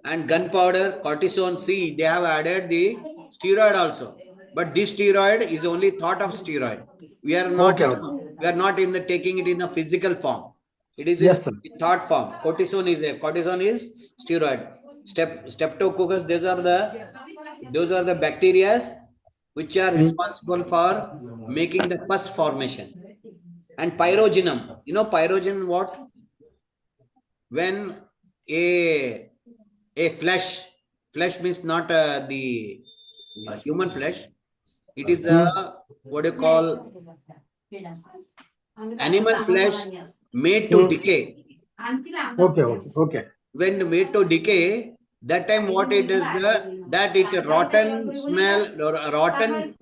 A: And gunpowder, cortisone. See, they have added the steroid also. But this steroid is only thought of steroid. We are not,
H: Okay.
A: in the taking it in a physical form. It is
H: Yes, sir.
A: in thought form. Cortisone is there. Cortisone is steroid. Streptococcus. Those are the bacteria which are responsible for making the pus formation. And pyrogenum. You know pyrogen what? When a flesh means not the human flesh. It is what you call animal flesh made to decay.
H: Okay. Okay. Okay.
A: When made to decay, that time what it is, that it rotten smell or rotten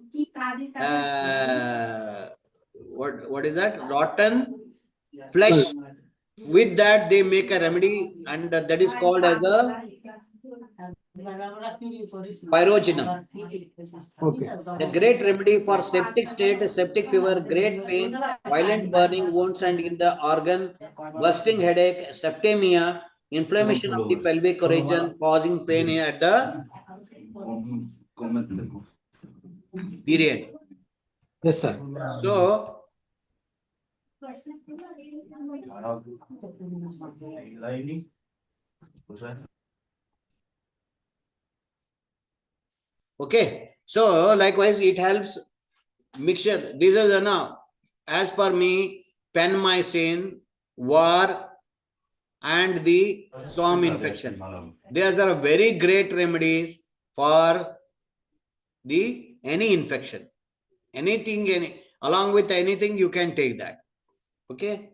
A: what is that, rotten flesh. With that they make a remedy, and that is called as a pyrogenum.
H: Okay.
A: The great remedy for septic state, septic fever, great pain, violent burning wounds and in the organ, bursting headache, septemia, inflammation of the pelvic region causing pain at the period.
H: Yes, sir.
A: So, okay. So, likewise, it helps mixture. This is now, as per me, penmycin, war, and the swam infection. These are very great remedies for the any infection. Along with anything, you can take that. Okay.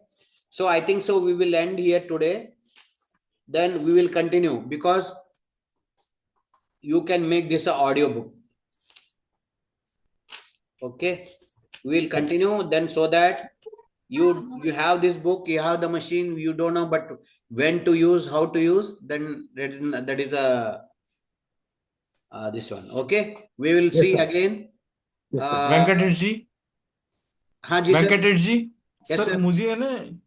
A: So I think so we will end here today. Then we will continue, because you can make this an audio book. Okay. We will continue then, so that you have this book, you have the machine, you don't know but when to use, how to use, then that is a this one. Okay. We will see again.
H: Yes, sir.
B: Venkatesh जी,
A: हाँ जी sir.
B: Venkatesh जी,
A: Yes,
B: sir
A: sir.
B: मुझे है ना,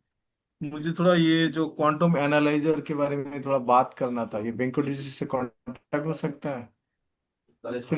B: मुझे थोड़ा ये जो quantum analyser के बारे में थोड़ा बात करना था। ये वेंकटेश जी से कांटेक्ट हो सकता है सर?